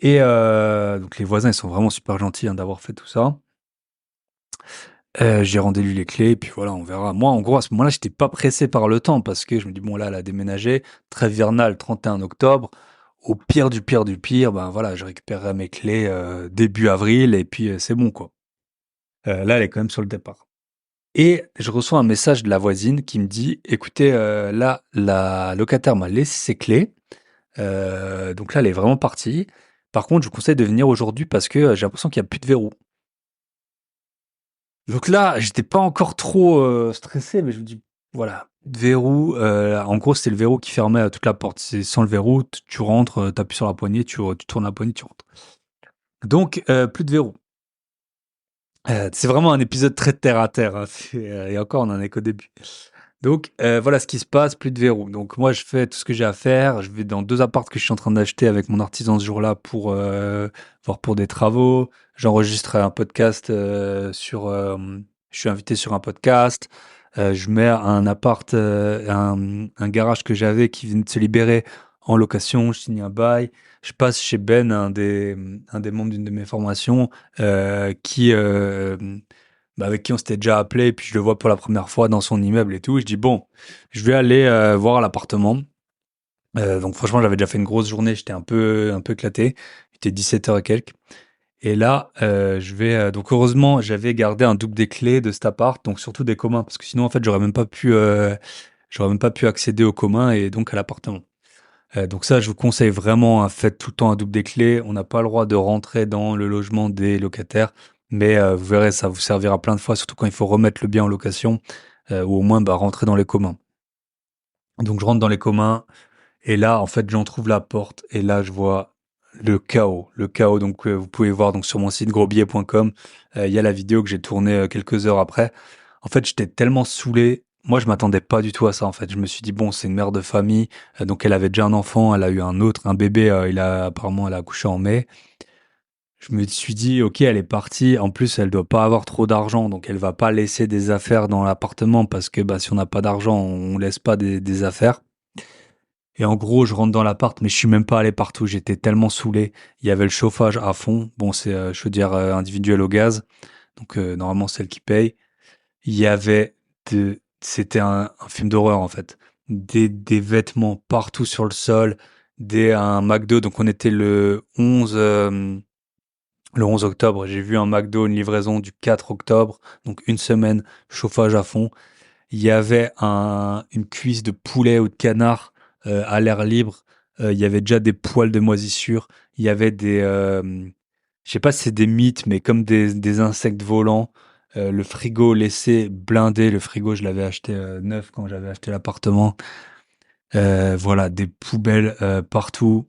Et donc, les voisins, ils sont vraiment super gentils hein, d'avoir fait tout ça. J'ai rendu les clés, puis voilà, on verra. Moi, en gros, à ce moment-là, j'étais pas pressé par le temps parce que je me dis, bon, là, elle a déménagé, trêve hivernale, 31 octobre. Au pire du pire du pire, ben voilà, je récupérerai mes clés début avril et puis c'est bon, quoi. Là, elle est quand même sur le départ. Et je reçois un message de la voisine qui me dit, écoutez, là, la locataire m'a laissé ses clés. Donc là, elle est vraiment partie. Par contre, je vous conseille de venir aujourd'hui parce que j'ai l'impression qu'il n'y a plus de verrou. Donc là, j'étais pas encore trop stressé, mais je me dis, voilà, verrou. En gros, c'était le verrou qui fermait toute la porte. C'est sans le verrou, tu rentres, t'appuies sur la poignée, tu tournes la poignée, tu rentres. Donc, plus de verrou. C'est vraiment un épisode très terre à terre, hein. Et encore, on en est qu'au début. Donc, voilà ce qui se passe, plus de verrou. Donc, moi, je fais tout ce que j'ai à faire. Je vais dans 2 apparts que je suis en train d'acheter avec mon artisan ce jour-là pour voir pour des travaux. J'enregistre un podcast je suis invité sur un podcast. Je mets un garage que j'avais qui venait de se libérer en location. Je signe un bail. Je passe chez Ben, un des membres d'une de mes formations, avec qui on s'était déjà appelé, et puis je le vois pour la première fois dans son immeuble et tout. Je dis bon, je vais aller voir l'appartement. Donc franchement, j'avais déjà fait une grosse journée, j'étais un peu éclaté. Il était 17 h et quelques. Et là, je vais donc heureusement, j'avais gardé un double des clés de cet appart, donc surtout des communs, parce que sinon en fait, j'aurais même pas pu accéder aux communs et donc à l'appartement. Donc ça, je vous conseille vraiment, hein, faites tout le temps un double des clés. On n'a pas le droit de rentrer dans le logement des locataires, Mais vous verrez, ça vous servira plein de fois, surtout quand il faut remettre le bien en location, ou au moins bah, rentrer dans les communs. Donc je rentre dans les communs, et là, en fait, j'en trouve la porte, et là, je vois le chaos. Le chaos, donc vous pouvez voir donc sur mon site grosbillet.com, il y a la vidéo que j'ai tournée quelques heures après. En fait, j'étais tellement saoulé. Moi, je m'attendais pas du tout à ça, en fait. Je me suis dit, bon, c'est une mère de famille, donc elle avait déjà un enfant, elle a eu un autre, un bébé, apparemment, elle a accouché en mai. Je me suis dit, ok, elle est partie. En plus, elle doit pas avoir trop d'argent, donc elle va pas laisser des affaires dans l'appartement parce que bah, si on n'a pas d'argent, on laisse pas des affaires. Et en gros, je rentre dans l'appart, mais je suis même pas allé partout. J'étais tellement saoulé. Il y avait le chauffage à fond. Bon, c'est chaudière individuelle au gaz, donc normalement c'est elle qui paye. Il y avait c'était un film d'horreur en fait. Des vêtements partout sur le sol, un McDo. Donc on était le 11 octobre. J'ai vu un McDo, une livraison du 4 octobre, donc une semaine, chauffage à fond. Il y avait une cuisse de poulet ou de canard à l'air libre. Il y avait déjà des poils de moisissure. Il y avait je sais pas si c'est des mythes, mais comme des insectes volants. Le frigo laissé blindé. Le frigo, je l'avais acheté neuf quand j'avais acheté l'appartement. Voilà, des poubelles partout.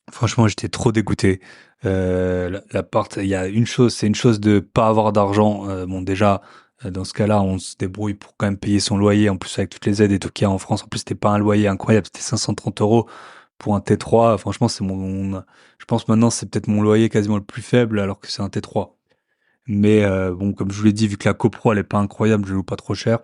Franchement, j'étais trop dégoûté. L'appart, il y a une chose, c'est une chose de pas avoir d'argent. Bon, déjà, dans ce cas-là, on se débrouille pour quand même payer son loyer. En plus, avec toutes les aides et tout qu'il y a en France. En plus, c'était pas un loyer incroyable, c'était 530 € pour un T3. Franchement, je pense maintenant, c'est peut-être mon loyer quasiment le plus faible, alors que c'est un T3. Mais bon, comme je vous l'ai dit, vu que la copro, elle est pas incroyable, je loue pas trop cher.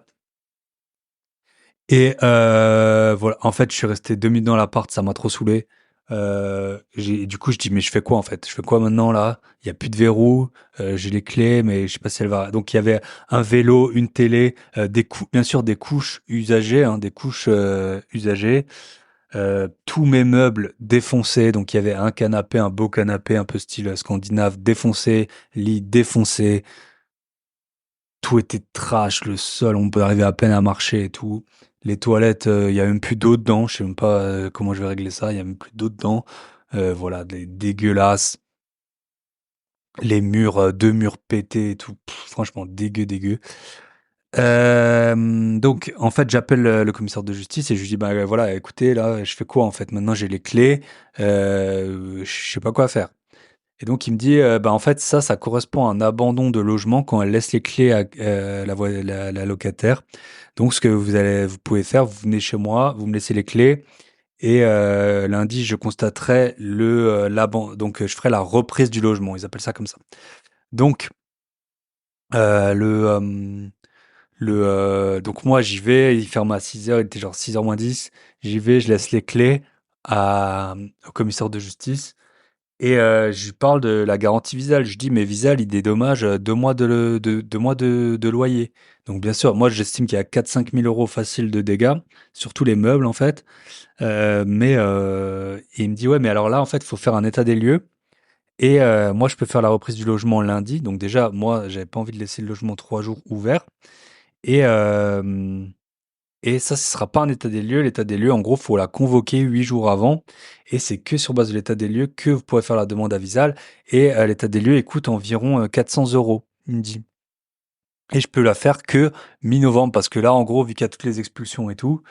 Et voilà, en fait, je suis resté 2 minutes dans l'appart, ça m'a trop saoulé. Du coup, je dis, mais je fais quoi en fait? Je fais quoi maintenant là? Il y a plus de verrou, j'ai les clés, mais je sais pas si elle va. Donc il y avait un vélo, une télé, bien sûr des couches usagées, hein, des couches usagées, tous mes meubles défoncés. Donc il y avait un canapé, un beau canapé un peu style scandinave défoncé, lit défoncé, tout était trash, le sol, on peut arriver à peine à marcher et tout. Les toilettes, il y a même plus d'eau dedans, je sais même pas comment je vais régler ça, il y a même plus d'eau dedans. Voilà, dégueulasse. Les murs, deux murs pétés et tout. Franchement, dégueu, dégueu. Donc, en fait, j'appelle le commissaire de justice et je lui dis, bah voilà, écoutez, là, je fais quoi en fait? Maintenant, j'ai les clés, je sais pas quoi faire. Et donc il me dit, bah, en fait ça correspond à un abandon de logement quand elle laisse les clés à la locataire. Donc ce que vous pouvez faire, vous venez chez moi, vous me laissez les clés et lundi je constaterai donc je ferai la reprise du logement, ils appellent ça comme ça. Donc heu, le, hem, donc moi j'y vais, il ferme à 6 heures, il était genre 6 heures moins 10. J'y vais, je laisse les clés au commissaire de justice. Et je lui parle de la garantie Visal. Je dis: «Mais Visal, il dédommage, 2 mois de loyer». Donc bien sûr, moi j'estime qu'il y a 4 000 à 5 000 € facile de dégâts sur tous les meubles en fait. Et il me dit: «Ouais, mais alors là, en fait, il faut faire un état des lieux et moi je peux faire la reprise du logement lundi». Donc déjà, moi, j'avais pas envie de laisser le logement 3 jours ouvert et hem et ça, ce sera pas un état des lieux. L'état des lieux, en gros, faut la convoquer 8 jours avant et c'est que sur base de l'état des lieux que vous pourrez faire la demande à Visal et l'état des lieux, il coûte environ, 400 €, il me dit, et je peux la faire que mi-novembre parce que là, en gros, vu qu'il y a toutes les expulsions et tout,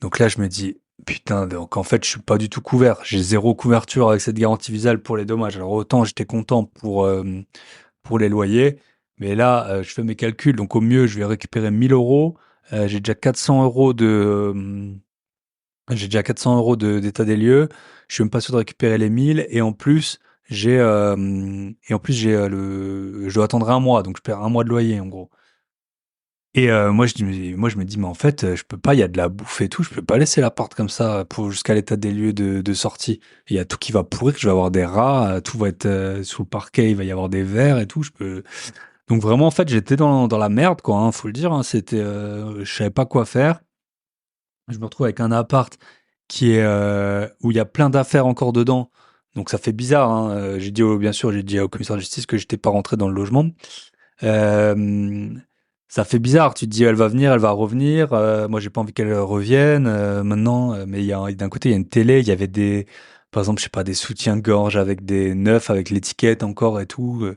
donc là, je me dis: «Putain, donc en fait, je suis pas du tout couvert. J'ai zéro couverture avec cette garantie Visal pour les dommages». Alors autant j'étais content pour les loyers, mais là, je fais mes calculs, donc au mieux, je vais récupérer 1 000 €, j'ai déjà 400 € j'ai déjà 400 € d'état des lieux. Je suis même pas sûr de récupérer les 1000 et en plus, je dois attendre un mois, donc je perds un mois de loyer, en gros. Et moi, je me dis: «Mais en fait, je peux pas, il y a de la bouffe et tout, je peux pas laisser la porte comme ça pour jusqu'à l'état des lieux de sortie. Il y a tout qui va pourrir, je vais avoir des rats, tout va être, sous le parquet, il va y avoir des vers et tout, je peux». Donc vraiment, en fait, j'étais dans la merde, quoi, hein, faut le dire, hein. Je savais pas quoi faire. Je me retrouve avec un appart où il y a plein d'affaires encore dedans. Donc ça fait bizarre, hein. Bien sûr, j'ai dit au commissaire de justice que j'étais pas rentré dans le logement. Ça fait bizarre. Tu te dis, elle va venir, elle va revenir. Moi, j'ai pas envie qu'elle revienne maintenant. Mais d'un côté, il y a une télé, il y avait Par exemple, je sais pas, des soutiens-gorge avec des neufs, avec l'étiquette encore et tout.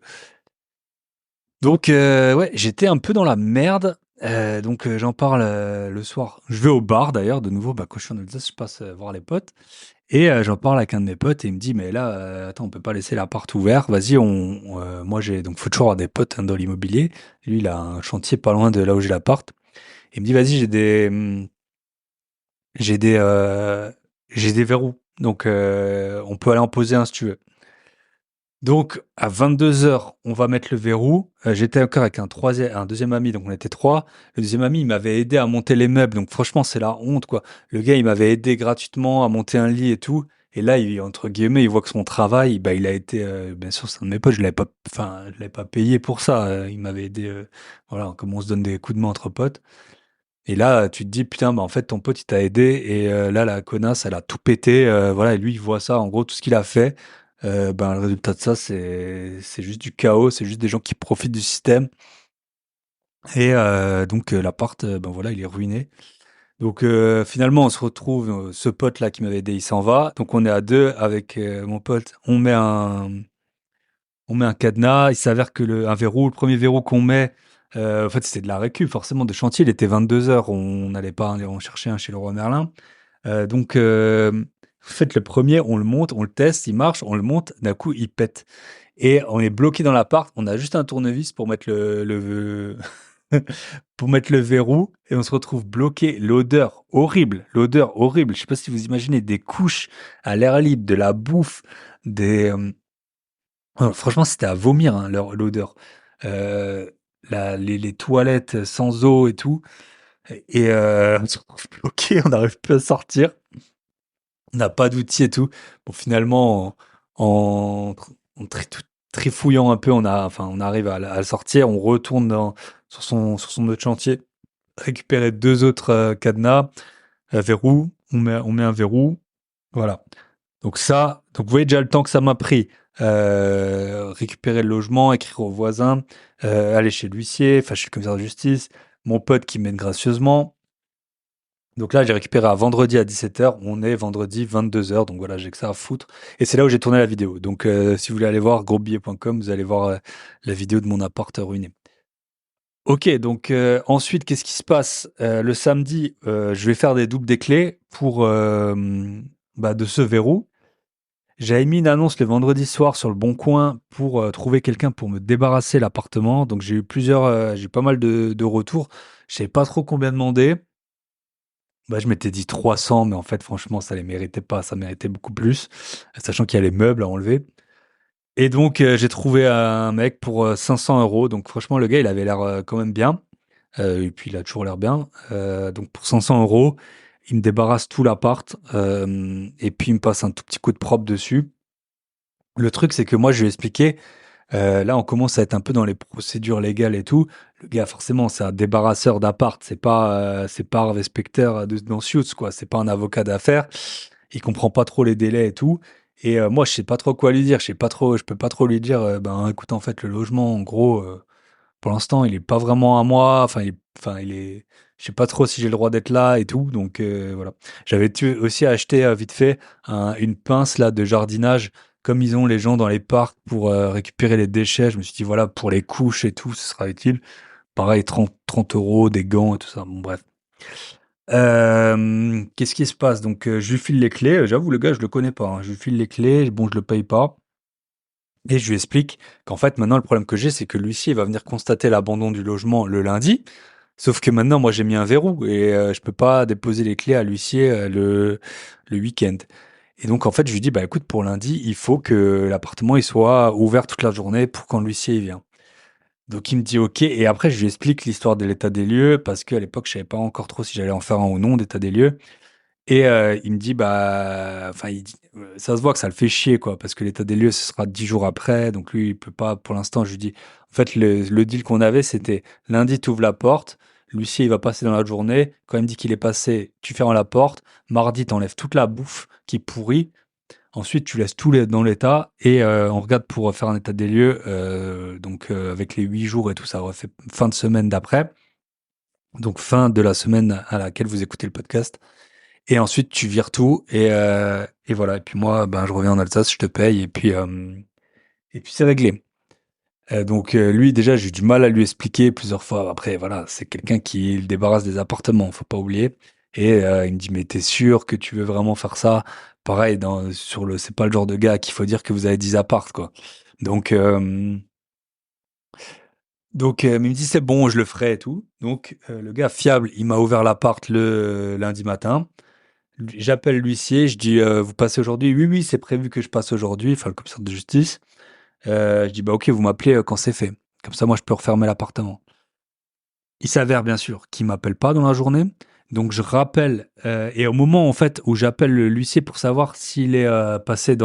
Donc, ouais, j'étais un peu dans la merde. Donc, j'en parle le soir. Je vais au bar d'ailleurs, de nouveau, bah, quand je suis en Alsace, je passe voir les potes. Et j'en parle avec un de mes potes et il me dit, mais là, attends, on peut pas laisser l'appart ouvert. Vas-y, moi donc faut toujours avoir des potes hein, dans l'immobilier. Lui, il a un chantier pas loin de là où j'ai l'appart. Il me dit, vas-y, j'ai des, euh, j'ai des verrous. Donc, on peut aller en poser un si tu veux. Donc, à 22 heures, on va mettre le verrou. J'étais encore avec un deuxième ami, donc on était trois. Le deuxième ami, il m'avait aidé à monter les meubles. Donc, franchement, c'est la honte, quoi. Le gars, il m'avait aidé gratuitement à monter un lit et tout. Et là, entre guillemets, il voit que son travail, bah, il a été, bien sûr, c'est un de mes potes. Je l'avais pas payé pour ça. Il m'avait aidé, voilà, comme on se donne des coups de main entre potes. Et là, tu te dis, putain, bah, en fait, ton pote, il t'a aidé. Et là, la connasse, elle a tout pété. Voilà, et lui, il voit ça. En gros, tout ce qu'il a fait, ben, le résultat de ça, c'est juste du chaos. C'est juste des gens qui profitent du système. Et donc, l'appart, ben voilà, il est ruiné. Donc, finalement, on se retrouve, ce pote-là qui m'avait aidé, il s'en va. Donc, on est à deux avec mon pote. On met un cadenas. Il s'avère que un verrou, le premier verrou qu'on met, en fait, c'était de la récup, forcément, de chantier. Il était 22 heures. On n'allait pas aller en chercher un chez le roi Merlin. Donc, en fait, le premier, on le monte, on le teste, il marche, on le monte. D'un coup, il pète. Et on est bloqué dans l'appart. On a juste un tournevis pour mettre pour mettre le verrou. Et on se retrouve bloqué. L'odeur horrible. L'odeur horrible. Je sais pas si vous imaginez des couches à l'air libre, de la bouffe, des, franchement, c'était à vomir, hein, l'odeur. Euh, les toilettes sans eau et tout. Et on se retrouve bloqué, on n'arrive plus à sortir. On n'a pas d'outils et tout. Bon, finalement, en, en trifouillant un peu, on arrive à le sortir. On retourne sur son autre chantier, récupérer deux autres cadenas, verrou. On met un verrou. Voilà. Donc vous voyez déjà le temps que ça m'a pris. Récupérer le logement, écrire aux voisins, aller chez l'huissier, enfin chez le commissaire de justice, mon pote qui m'aide gracieusement. Donc là, j'ai récupéré à vendredi à 17 heures. On est vendredi 22 heures. Donc voilà, j'ai que ça à foutre. Et c'est là où j'ai tourné la vidéo. Donc si vous voulez aller voir grosbillet.com, vous allez voir la vidéo de mon appart ruiné. Ok, donc ensuite, qu'est-ce qui se passe? Le samedi, je vais faire des doubles des clés pour de ce verrou. J'avais mis une annonce le vendredi soir sur le Bon Coin pour trouver quelqu'un pour me débarrasser l'appartement. Donc j'ai eu pas mal de retours. Je savais pas trop combien demander. Bah, je m'étais dit 300, mais en fait, franchement, ça les méritait pas. Ça méritait beaucoup plus, sachant qu'il y a les meubles à enlever. Et donc, j'ai trouvé un mec pour 500 euros. Donc, franchement, le gars, il avait l'air quand même bien. Et puis, il a toujours l'air bien. Donc, pour 500 euros, il me débarrasse tout l'appart. Et puis, il me passe un tout petit coup de propre dessus. Le truc, c'est que moi, je lui ai expliqué, là, on commence à être un peu dans les procédures légales et tout. Le gars, forcément, c'est un débarrasseur d'appart. C'est pas Harvey Specter dans Suits, quoi. C'est pas un avocat d'affaires. Il comprend pas trop les délais et tout. Et moi, je sais pas trop quoi lui dire. Je peux pas trop lui dire, ben, écoute, en fait, le logement, en gros, pour l'instant, il est pas vraiment à moi. Je sais pas trop si j'ai le droit d'être là et tout. Donc, voilà. J'avais aussi acheté vite fait une pince là de jardinage comme ils ont les gens dans les parcs pour récupérer les déchets. Je me suis dit, voilà, pour les couches et tout, ce sera utile. Pareil, 30 euros, des gants et tout ça. Bon, bref. Qu'est-ce qui se passe? Donc, je lui file les clés. J'avoue, le gars, je le connais pas, hein. Je lui file les clés. Bon, je le paye pas. Et je lui explique qu'en fait, maintenant, le problème que j'ai, c'est que l'huissier va venir constater l'abandon du logement le lundi. Sauf que maintenant, moi, j'ai mis un verrou et je peux pas déposer les clés à l'huissier le week-end. Et donc, en fait, je lui dis, bah écoute, pour lundi, il faut que l'appartement il soit ouvert toute la journée pour quand l'huissier il vient. Donc, il me dit OK. Et après, je lui explique l'histoire de l'état des lieux parce qu'à l'époque, je savais pas encore trop si j'allais en faire un ou non d'état des lieux. Et il me dit, bah, enfin, ça se voit que ça le fait chier, quoi, parce que l'état des lieux, ce sera 10 jours après. Donc lui, il peut pas, pour l'instant, je lui dis, en fait, le deal qu'on avait, c'était lundi, tu ouvres la porte. L'huissier, il va passer dans la journée. Quand il me dit qu'il est passé, tu fermes la porte. Mardi, t'enlèves toute la bouffe qui pourrit. Ensuite, tu laisses tout dans l'état et on regarde pour faire un état des lieux. Donc, avec les 8 jours et tout, ça aurait fait fin de semaine d'après. Donc, fin de la semaine à laquelle vous écoutez le podcast. et ensuite tu vires tout et voilà. Et puis moi, ben, je reviens en Alsace, je te paye et puis c'est réglé. Donc lui, déjà, j'ai eu du mal à lui expliquer plusieurs fois. Après, voilà, c'est quelqu'un qui le débarrasse des appartements, faut pas oublier. Et il me dit, mais t'es sûr que tu veux vraiment faire ça? Pareil, c'est pas le genre de gars qu'il faut dire que vous avez 10 apparts, quoi. Donc, mais il me dit, c'est bon, je le ferai et tout. Donc, le gars fiable, il m'a ouvert l'appart le lundi matin. J'appelle l'huissier, je dis, vous passez aujourd'hui? Oui, oui, c'est prévu que je passe aujourd'hui, enfin, le commissaire de justice. Je dis, bah ok, vous m'appelez quand c'est fait. Comme ça, moi, je peux refermer l'appartement. Il s'avère bien sûr qu'il m'appelle pas dans la journée. Donc je rappelle, et au moment en fait où j'appelle l'huissier pour savoir s'il est passé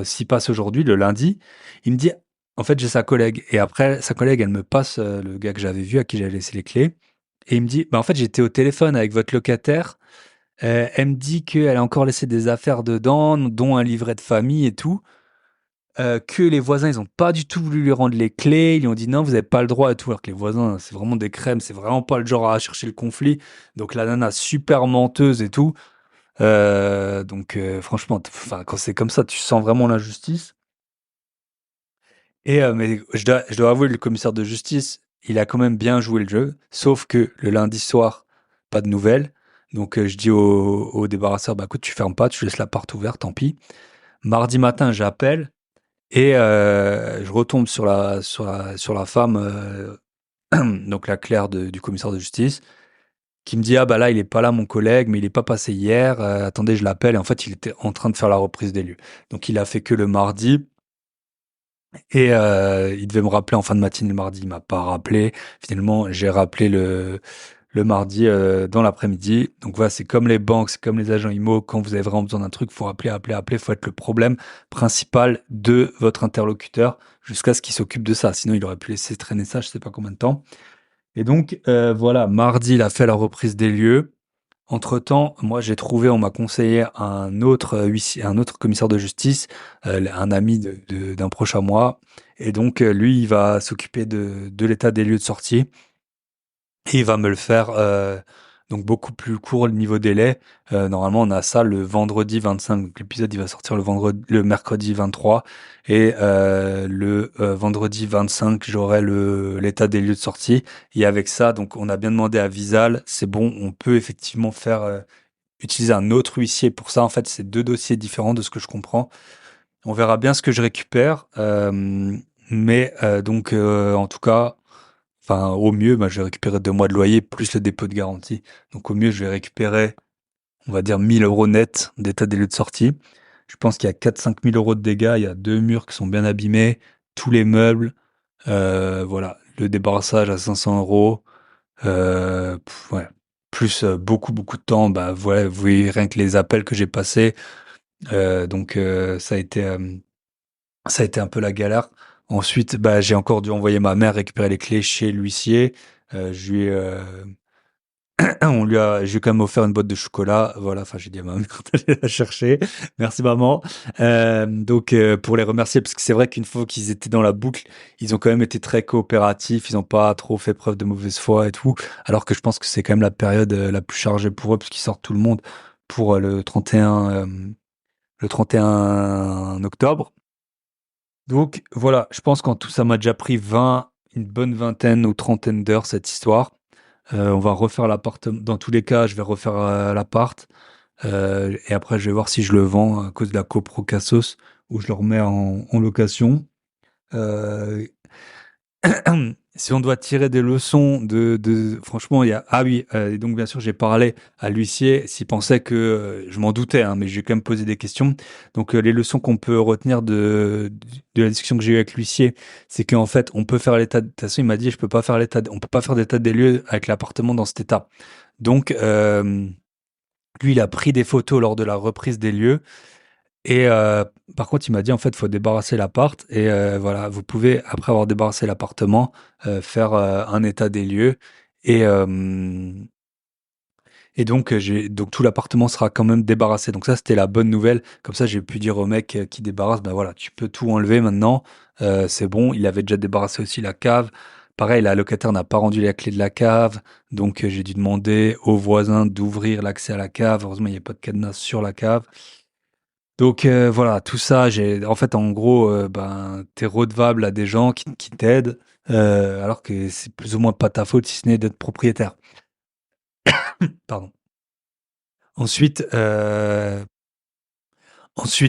s'il passe aujourd'hui, le lundi, il me dit, en fait j'ai sa collègue. Et après, sa collègue, elle me passe le gars que j'avais vu, à qui j'avais laissé les clés. Et il me dit, bah en fait j'étais au téléphone avec votre locataire. Elle me dit qu'elle a encore laissé des affaires dedans, dont un livret de famille et tout. Que les voisins, ils ont pas du tout voulu lui rendre les clés. Ils lui ont dit non, vous avez pas le droit et tout. Alors que les voisins, c'est vraiment des crèmes, c'est vraiment pas le genre à chercher le conflit. Donc la nana super menteuse et tout. Franchement, enfin quand c'est comme ça, tu sens vraiment l'injustice. Mais je dois avouer, le commissaire de justice, il a quand même bien joué le jeu. Sauf que le lundi soir, pas de nouvelles. Donc je dis au débarrasseur, bah écoute, tu fermes pas, tu laisses la porte ouverte, tant pis. Mardi matin, j'appelle. Et je retombe sur la femme, donc la clerc du commissaire de justice, qui me dit: «Ah bah là, il est pas là mon collègue, mais il est pas passé hier, attendez, je l'appelle» et en fait, il était en train de faire la reprise des lieux. Donc il a fait que le mardi et il devait me rappeler en fin de matinée le mardi, il m'a pas rappelé. Finalement, j'ai rappelé le mardi, dans l'après-midi. Donc voilà, c'est comme les banques, c'est comme les agents IMO, quand vous avez vraiment besoin d'un truc, faut appeler, appeler, appeler, faut être le problème principal de votre interlocuteur jusqu'à ce qu'il s'occupe de ça. Sinon, il aurait pu laisser traîner ça, je sais pas combien de temps. Et donc, voilà, mardi, il a fait la reprise des lieux. Entre-temps, moi, on m'a conseillé un autre huissier, un autre commissaire de justice, un ami d'un proche à moi. Et donc, lui, il va s'occuper de l'état des lieux de sortie. Et il va me le faire donc beaucoup plus court le niveau délai. Normalement, on a ça le vendredi 25. Donc l'épisode il va sortir le mercredi 23 et le vendredi 25, j'aurai l'état des lieux de sortie. Et avec ça, donc on a bien demandé à Visal, c'est bon, on peut effectivement faire utiliser un autre huissier pour ça. En fait, c'est deux dossiers différents de ce que je comprends. On verra bien ce que je récupère, en tout cas. Enfin, au mieux, bah, je vais récupérer 2 mois de loyer plus le dépôt de garantie. Donc, au mieux, je vais récupérer, on va dire, 1 000 € net d'état des lieux de sortie. Je pense qu'il y a 4 5 000 € de dégâts. Il y a 2 murs qui sont bien abîmés, tous les meubles, voilà, le débarrassage à 500 €. Ouais. Plus beaucoup, beaucoup de temps. Bah, voilà, vous voyez rien que les appels que j'ai passés. Ça a été un peu la galère. Ensuite, bah, j'ai encore dû envoyer ma mère récupérer les clés chez l'huissier. Je lui ai, j'ai quand même offert une boîte de chocolat. Voilà, enfin, j'ai dit à ma mère d'aller la chercher. Merci maman. Pour les remercier, parce que c'est vrai qu'une fois qu'ils étaient dans la boucle, ils ont quand même été très coopératifs. Ils n'ont pas trop fait preuve de mauvaise foi et tout. Alors que je pense que c'est quand même la période la plus chargée pour eux, parce qu'ils sortent tout le monde pour le 31 octobre. Donc voilà, je pense qu'en tout, ça m'a déjà pris une bonne vingtaine ou trentaine d'heures cette histoire. On va refaire l'appartement. Dans tous les cas, je vais refaire l'appart. Et après, je vais voir si je le vends à cause de la copro Cassos ou je le remets en location. Euh, Si on doit tirer des leçons franchement, il y a, ah oui, et donc bien sûr, j'ai parlé à l'huissier s'il pensait que, je m'en doutais, hein, mais j'ai quand même posé des questions. Donc, les leçons qu'on peut retenir de la discussion que j'ai eue avec l'huissier, c'est qu'en fait, on peut faire l'état, de toute façon, il m'a dit, on peut pas faire d'état des lieux avec l'appartement dans cet état. Donc, lui, il a pris des photos lors de la reprise des lieux. Et par contre, il m'a dit, en fait, faut débarrasser l'appart et voilà, vous pouvez, après avoir débarrassé l'appartement, faire un état des lieux et hem donc tout l'appartement sera quand même débarrassé. Donc ça, c'était la bonne nouvelle. Comme ça, j'ai pu dire au mec, qui débarrasse: «Bah, voilà, tu peux tout enlever maintenant, c'est bon». Il avait déjà débarrassé aussi la cave. Pareil, la locataire n'a pas rendu la clé de la cave, donc j'ai dû demander aux voisins d'ouvrir l'accès à la cave. Heureusement, il n'y a pas de cadenas sur la cave. Donc voilà, tout ça, en fait, en gros, ben, t'es redevable à des gens qui t'aident, alors que c'est plus ou moins pas ta faute si ce n'est d'être propriétaire. Pardon. Ensuite,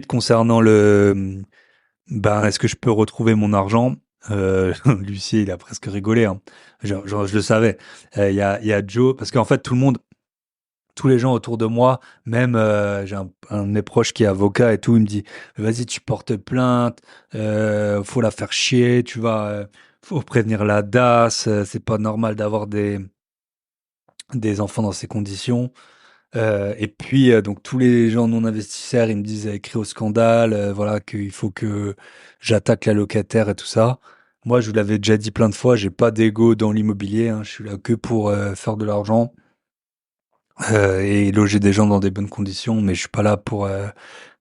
concernant ben, est-ce que je peux retrouver mon argent? L'huissier, il a presque rigolé, hein. Je le savais. Il y a Joe, parce qu'en fait, tous les gens autour de moi, même j'ai un de mes proches qui est avocat et tout, il me dit, vas-y, tu portes plainte, faut la faire chier, faut prévenir la DAS, c'est pas normal d'avoir des enfants dans ces conditions. Et puis, donc tous les gens non investisseurs, ils me disent, écrit au scandale, voilà, qu'il faut que j'attaque la locataire et tout ça. Moi, je vous l'avais déjà dit plein de fois, j'ai pas d'ego dans l'immobilier, hein, je suis là que pour faire de l'argent et loger des gens dans des bonnes conditions, mais je suis pas là pour.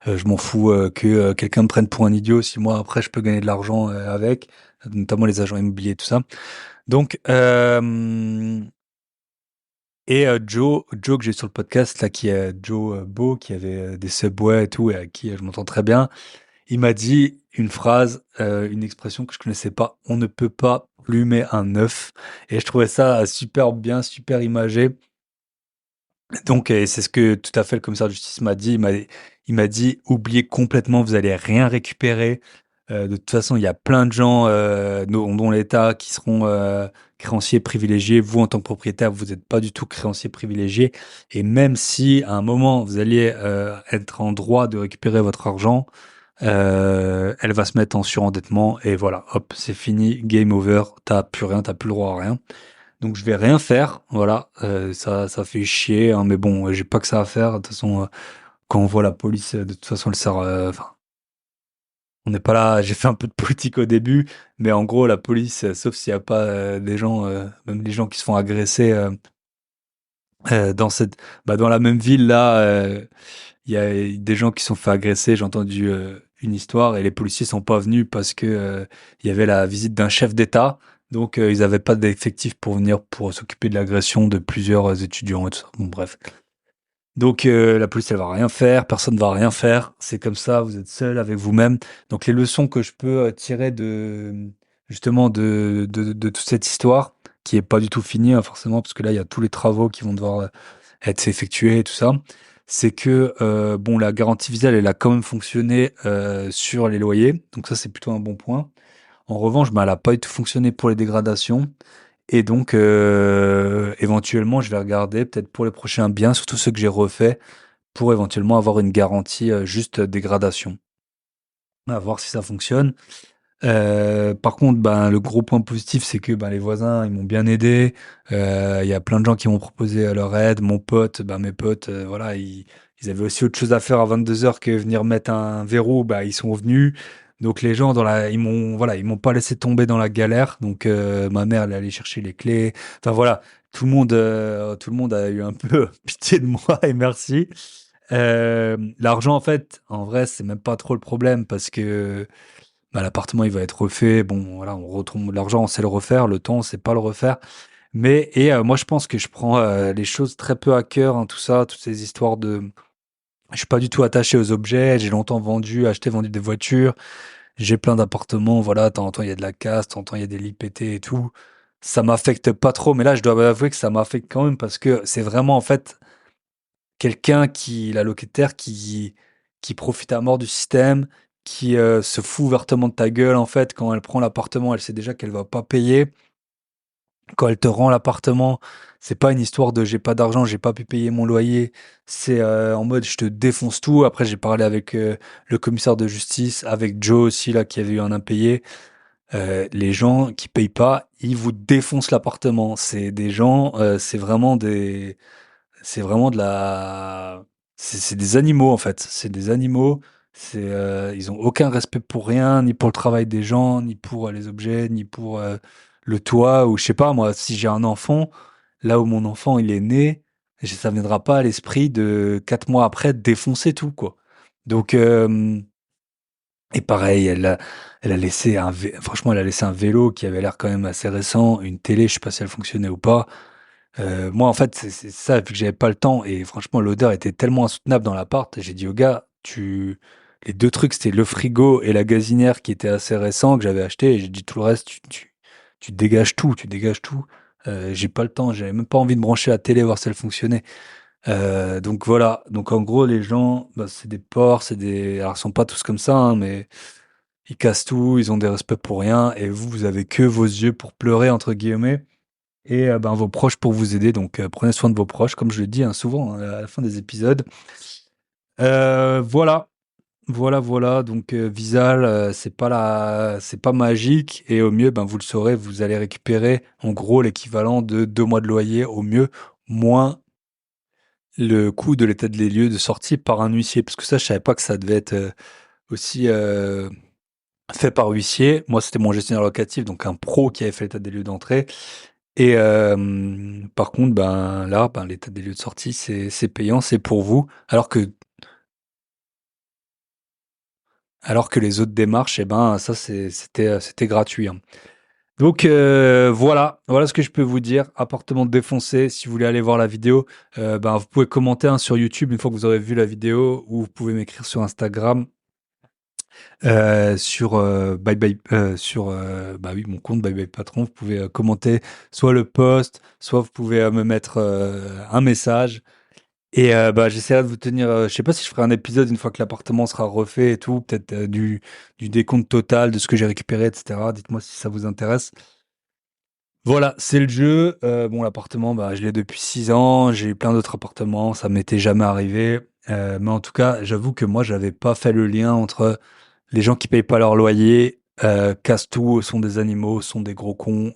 Je m'en fous que quelqu'un me prenne pour un idiot si moi après je peux gagner de l'argent avec, notamment les agents immobiliers et tout ça. Donc, et Joe que j'ai sur le podcast là, qui est Joe Beau, qui avait des Subway et tout, et à qui je m'entends très bien. Il m'a dit une phrase, une expression que je connaissais pas. On ne peut pas plumer un œuf. Et je trouvais ça super bien, super imagé. Donc, et c'est ce que tout à fait le commissaire de justice m'a dit. Il m'a dit, oubliez complètement, vous allez rien récupérer. De toute façon, il y a plein de gens, dont l'État, qui seront créanciers privilégiés. Vous, en tant que propriétaire, vous n'êtes pas du tout créancier privilégié. Et même si à un moment, vous alliez être en droit de récupérer votre argent, elle va se mettre en surendettement. Et voilà, hop, c'est fini, game over. T'as plus rien, t'as plus le droit à rien. Donc je vais rien faire, voilà, ça fait chier, hein, mais bon, j'ai pas que ça à faire. De toute façon, quand on voit la police, de toute façon, elle sert. Enfin, on n'est pas là. J'ai fait un peu de politique au début, mais en gros, la police, sauf s'il y a pas des gens, même les gens qui se font agresser dans dans la même ville là, il y a des gens qui se sont fait agresser. J'ai entendu une histoire et les policiers sont pas venus parce que il y avait la visite d'un chef d'État. Donc, ils n'avaient pas d'effectifs pour venir pour s'occuper de l'agression de plusieurs étudiants et tout ça. Bon, bref. Donc, la police, elle va rien faire, personne va rien faire. C'est comme ça, vous êtes seul avec vous-même. Donc, les leçons que je peux tirer justement, de toute cette histoire, qui est pas du tout finie, hein, forcément, parce que là, il y a tous les travaux qui vont devoir être effectués et tout ça, c'est que, bon, la garantie visuelle, elle a quand même fonctionné sur les loyers. Donc, ça, c'est plutôt un bon point. En revanche, bah, elle a pas du tout fonctionné pour les dégradations. Et donc, éventuellement, je vais regarder peut-être pour les prochains biens, surtout ceux que j'ai refaits, pour éventuellement avoir une garantie juste dégradation. À voir si ça fonctionne. Par contre, ben, le gros point positif, c'est que ben, les voisins, ils m'ont bien aidé. Il y a plein de gens qui m'ont proposé leur aide. Mon pote, ben, mes potes, voilà, ils avaient aussi autre chose à faire à 22 heures que venir mettre un verrou. Ben, ils sont venus. Donc les gens voilà, ils m'ont pas laissé tomber dans la galère. Donc ma mère, elle est allée chercher les clés. Enfin voilà, tout le monde a eu un peu pitié de moi et merci. L'argent, en fait, en vrai, c'est même pas trop le problème parce que bah, l'appartement, il va être refait. Bon, voilà, on retrouve l'argent, on sait le refaire. Le temps, on sait pas le refaire. Moi, je pense que je prends les choses très peu à cœur, hein, tout ça, toutes ces histoires de. Je suis pas du tout attaché aux objets. J'ai longtemps acheté, vendu des voitures. J'ai plein d'appartements. Voilà, de temps en temps, il y a de la casse, de temps en temps, il y a des lits pétés et tout. Ça m'affecte pas trop, mais là, je dois avouer que ça m'affecte quand même parce que c'est vraiment, en fait, la locataire qui profite à mort du système, qui se fout ouvertement de ta gueule en fait. Quand elle prend l'appartement, elle sait déjà qu'elle va pas payer. Quand elle te rend l'appartement, c'est pas une histoire de j'ai pas d'argent, j'ai pas pu payer mon loyer. C'est en mode je te défonce tout. Après j'ai parlé avec le commissaire de justice, avec Joe aussi là qui avait eu un impayé. Les gens qui payent pas, ils vous défoncent l'appartement. C'est des gens, c'est vraiment de la c'est des animaux, en fait. C'est des animaux, ils ont aucun respect pour rien, ni pour le travail des gens, ni pour, les objets, ni pour, le toit ou je sais pas moi, si j'ai un enfant, là où mon enfant il est né, ça ne viendra pas à l'esprit de 4 mois après défoncer tout, quoi. Donc Et pareil, elle a laissé franchement, elle a laissé un vélo qui avait l'air quand même assez récent, une télé, je sais pas si elle fonctionnait ou pas. Moi, en fait, c'est ça, vu que j'avais pas le temps et franchement, l'odeur était tellement insoutenable dans l'appart, j'ai dit au gars, les 2 trucs, c'était le frigo et la gazinière qui était assez récent, que j'avais acheté et j'ai dit: «Tout le reste, tu dégages tout, tu dégages tout». J'ai pas le temps, j'avais même pas envie de brancher la télé, voir si elle fonctionnait. Donc voilà, donc en gros, les gens, bah, c'est des porcs, alors ils sont pas tous comme ça, hein, mais ils cassent tout, ils ont des respects pour rien et vous, vous avez que vos yeux pour «pleurer» entre guillemets et ben, vos proches pour vous aider. Donc prenez soin de vos proches, comme je le dis, hein, souvent, hein, à la fin des épisodes. Voilà, voilà. Donc Visal, c'est pas magique et au mieux, ben, vous le saurez, vous allez récupérer en gros l'équivalent de 2 mois de loyer au mieux, moins le coût de l'état des lieux de sortie par un huissier. Parce que ça, je savais pas que ça devait être, aussi, fait par huissier. Moi, c'était mon gestionnaire locatif, donc un pro qui avait fait l'état des lieux d'entrée. Et par contre, ben là, ben, l'état des lieux de sortie, c'est payant, c'est pour vous, alors que les autres démarches, eh ben ça c'était gratuit, hein. Donc voilà ce que je peux vous dire. Appartement défoncé. Si vous voulez aller voir la vidéo, ben vous pouvez commenter, hein, sur YouTube une fois que vous aurez vu la vidéo, ou vous pouvez m'écrire sur Instagram. Sur, bah, oui, mon compte Bye Bye Patron, vous pouvez, commenter soit le post, soit vous pouvez, me mettre, un message et bah, j'essaierai de vous tenir, je sais pas si je ferai un épisode une fois que l'appartement sera refait et tout, peut-être, du décompte total de ce que j'ai récupéré et cetera. Dites-moi si ça vous intéresse. Voilà, c'est le jeu. Bon, l'appartement, bah, je l'ai depuis 6 ans, j'ai eu plein d'autres appartements, ça m'était jamais arrivé, mais en tout cas, j'avoue que moi, j'avais pas fait le lien entre les gens qui payent pas leur loyer, cassent tout, sont des animaux, sont des gros cons,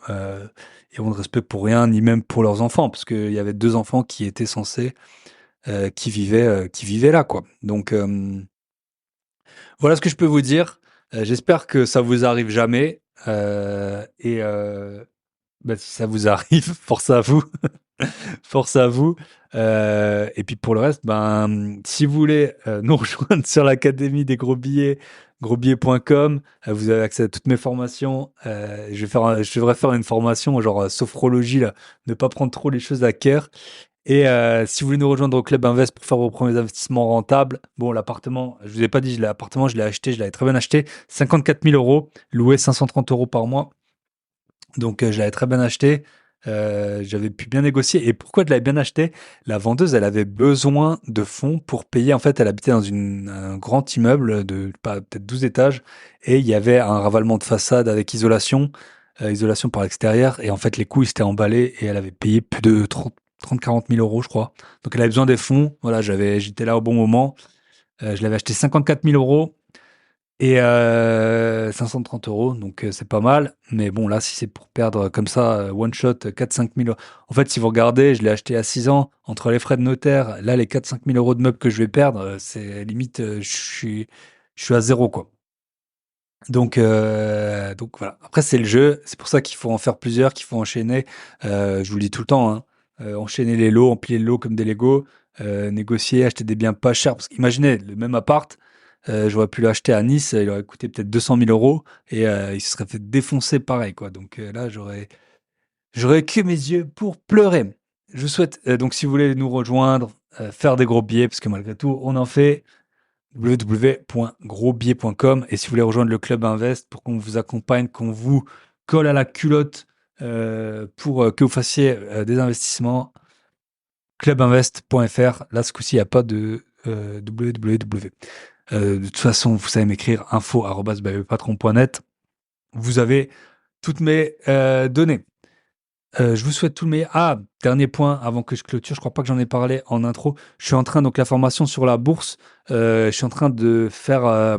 et ont de respect pour rien, ni même pour leurs enfants, parce qu'il y avait 2 enfants qui étaient censés, qui vivaient là, quoi. Donc, voilà ce que je peux vous dire. J'espère que ça vous arrive jamais, et bah, si ça vous arrive, force à vous. Force à vous. Et puis pour le reste, ben, si vous voulez, nous rejoindre sur l'académie des gros billets, grosbillets.com, vous avez accès à toutes mes formations. Je devrais faire une formation genre, sophrologie là, ne pas prendre trop les choses à cœur. Et si vous voulez nous rejoindre au Club Invest pour faire vos premiers investissements rentables, bon, l'appartement, je vous ai pas dit, l'appartement, je l'ai acheté, je l'avais très bien acheté, 54 000 euros, loué 530 euros par mois. Donc, je l'avais très bien acheté, j'avais pu bien négocier. Et pourquoi je l'avais bien acheté? La vendeuse, elle avait besoin de fonds pour payer, en fait, elle habitait dans un grand immeuble de pas peut-être 12 étages et il y avait un ravalement de façade avec isolation, isolation par l'extérieur et en fait, les coûts, ils s'étaient emballés et elle avait payé plus de 30 000 40 000 euros, je crois. Donc elle avait besoin des fonds. Voilà, j'étais là au bon moment. Je l'avais acheté 54 000 euros et 530 euros, donc c'est pas mal. Mais bon, là, si c'est pour perdre comme ça, one shot, 4-5 000 euros. En fait, si vous regardez, je l'ai acheté à 6 ans, entre les frais de notaire, là, les 4-5 000 euros de meubles que je vais perdre, c'est limite, je suis à zéro, quoi. Donc voilà. Après, c'est le jeu, c'est pour ça qu'il faut en faire plusieurs, qu'il faut enchaîner. Je vous le dis tout le temps, hein, enchaîner les lots, empiler les lots comme des Lego, négocier, acheter des biens pas chers. Parce qu'imaginez, le même appart, j'aurais pu l'acheter à Nice, il aurait coûté peut-être 200 000 euros et il se serait fait défoncer pareil, quoi. Donc là, j'aurais que mes yeux pour pleurer. Je vous souhaite, donc si vous voulez nous rejoindre, faire des gros billets, parce que malgré tout, on en fait, www.grosbillet.com. Et si vous voulez rejoindre le Club Invest pour qu'on vous accompagne, qu'on vous colle à la culotte, pour que vous fassiez des investissements, clubinvest.fr. Là, ce coup-ci, il n'y a pas de www. De toute façon, vous savez m'écrire info@patron.net. Vous avez toutes mes données. Je vous souhaite tout le meilleur. Ah, dernier point avant que je clôture, je crois pas que j'en ai parlé en intro. Je suis en train, donc la formation sur la bourse, je suis en train de faire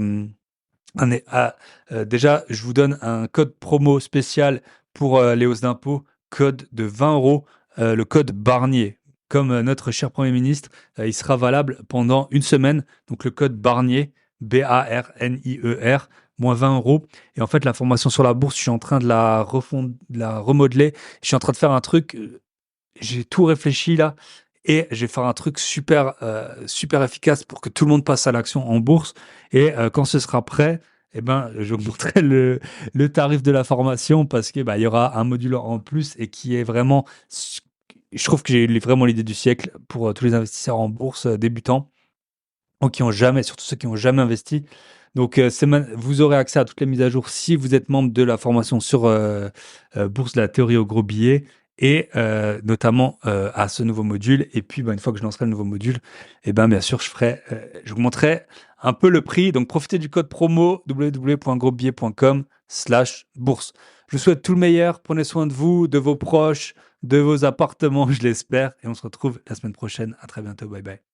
déjà, je vous donne un code promo spécial pour les hausses d'impôts, code de 20 euros, le code Barnier. Comme notre cher Premier ministre, il sera valable pendant une semaine. Donc le code Barnier, Barnier, moins 20 euros. Et en fait, la formation sur la bourse, je suis en train de la refondre, de la remodeler. Je suis en train de faire un truc, j'ai tout réfléchi là. Et je vais faire un truc super, super efficace pour que tout le monde passe à l'action en bourse. Et quand ce sera prêt, eh ben, j'augmenterai le tarif de la formation parce que bah, il y aura un module en plus et qui est vraiment. Je trouve que j'ai vraiment l'idée du siècle pour tous les investisseurs en bourse débutants ou qui ont jamais, surtout ceux qui ont jamais investi. Donc, vous aurez accès à toutes les mises à jour si vous êtes membre de la formation sur Bourse de la théorie au gros billets et notamment à ce nouveau module. Et puis, bah, une fois que je lancerai le nouveau module, et ben, bien sûr, je vous montrerai un peu le prix. Donc, profitez du code promo www.grosbillet.com/bourse. Je vous souhaite tout le meilleur. Prenez soin de vous, de vos proches, de vos appartements, je l'espère. Et on se retrouve la semaine prochaine. À très bientôt. Bye bye.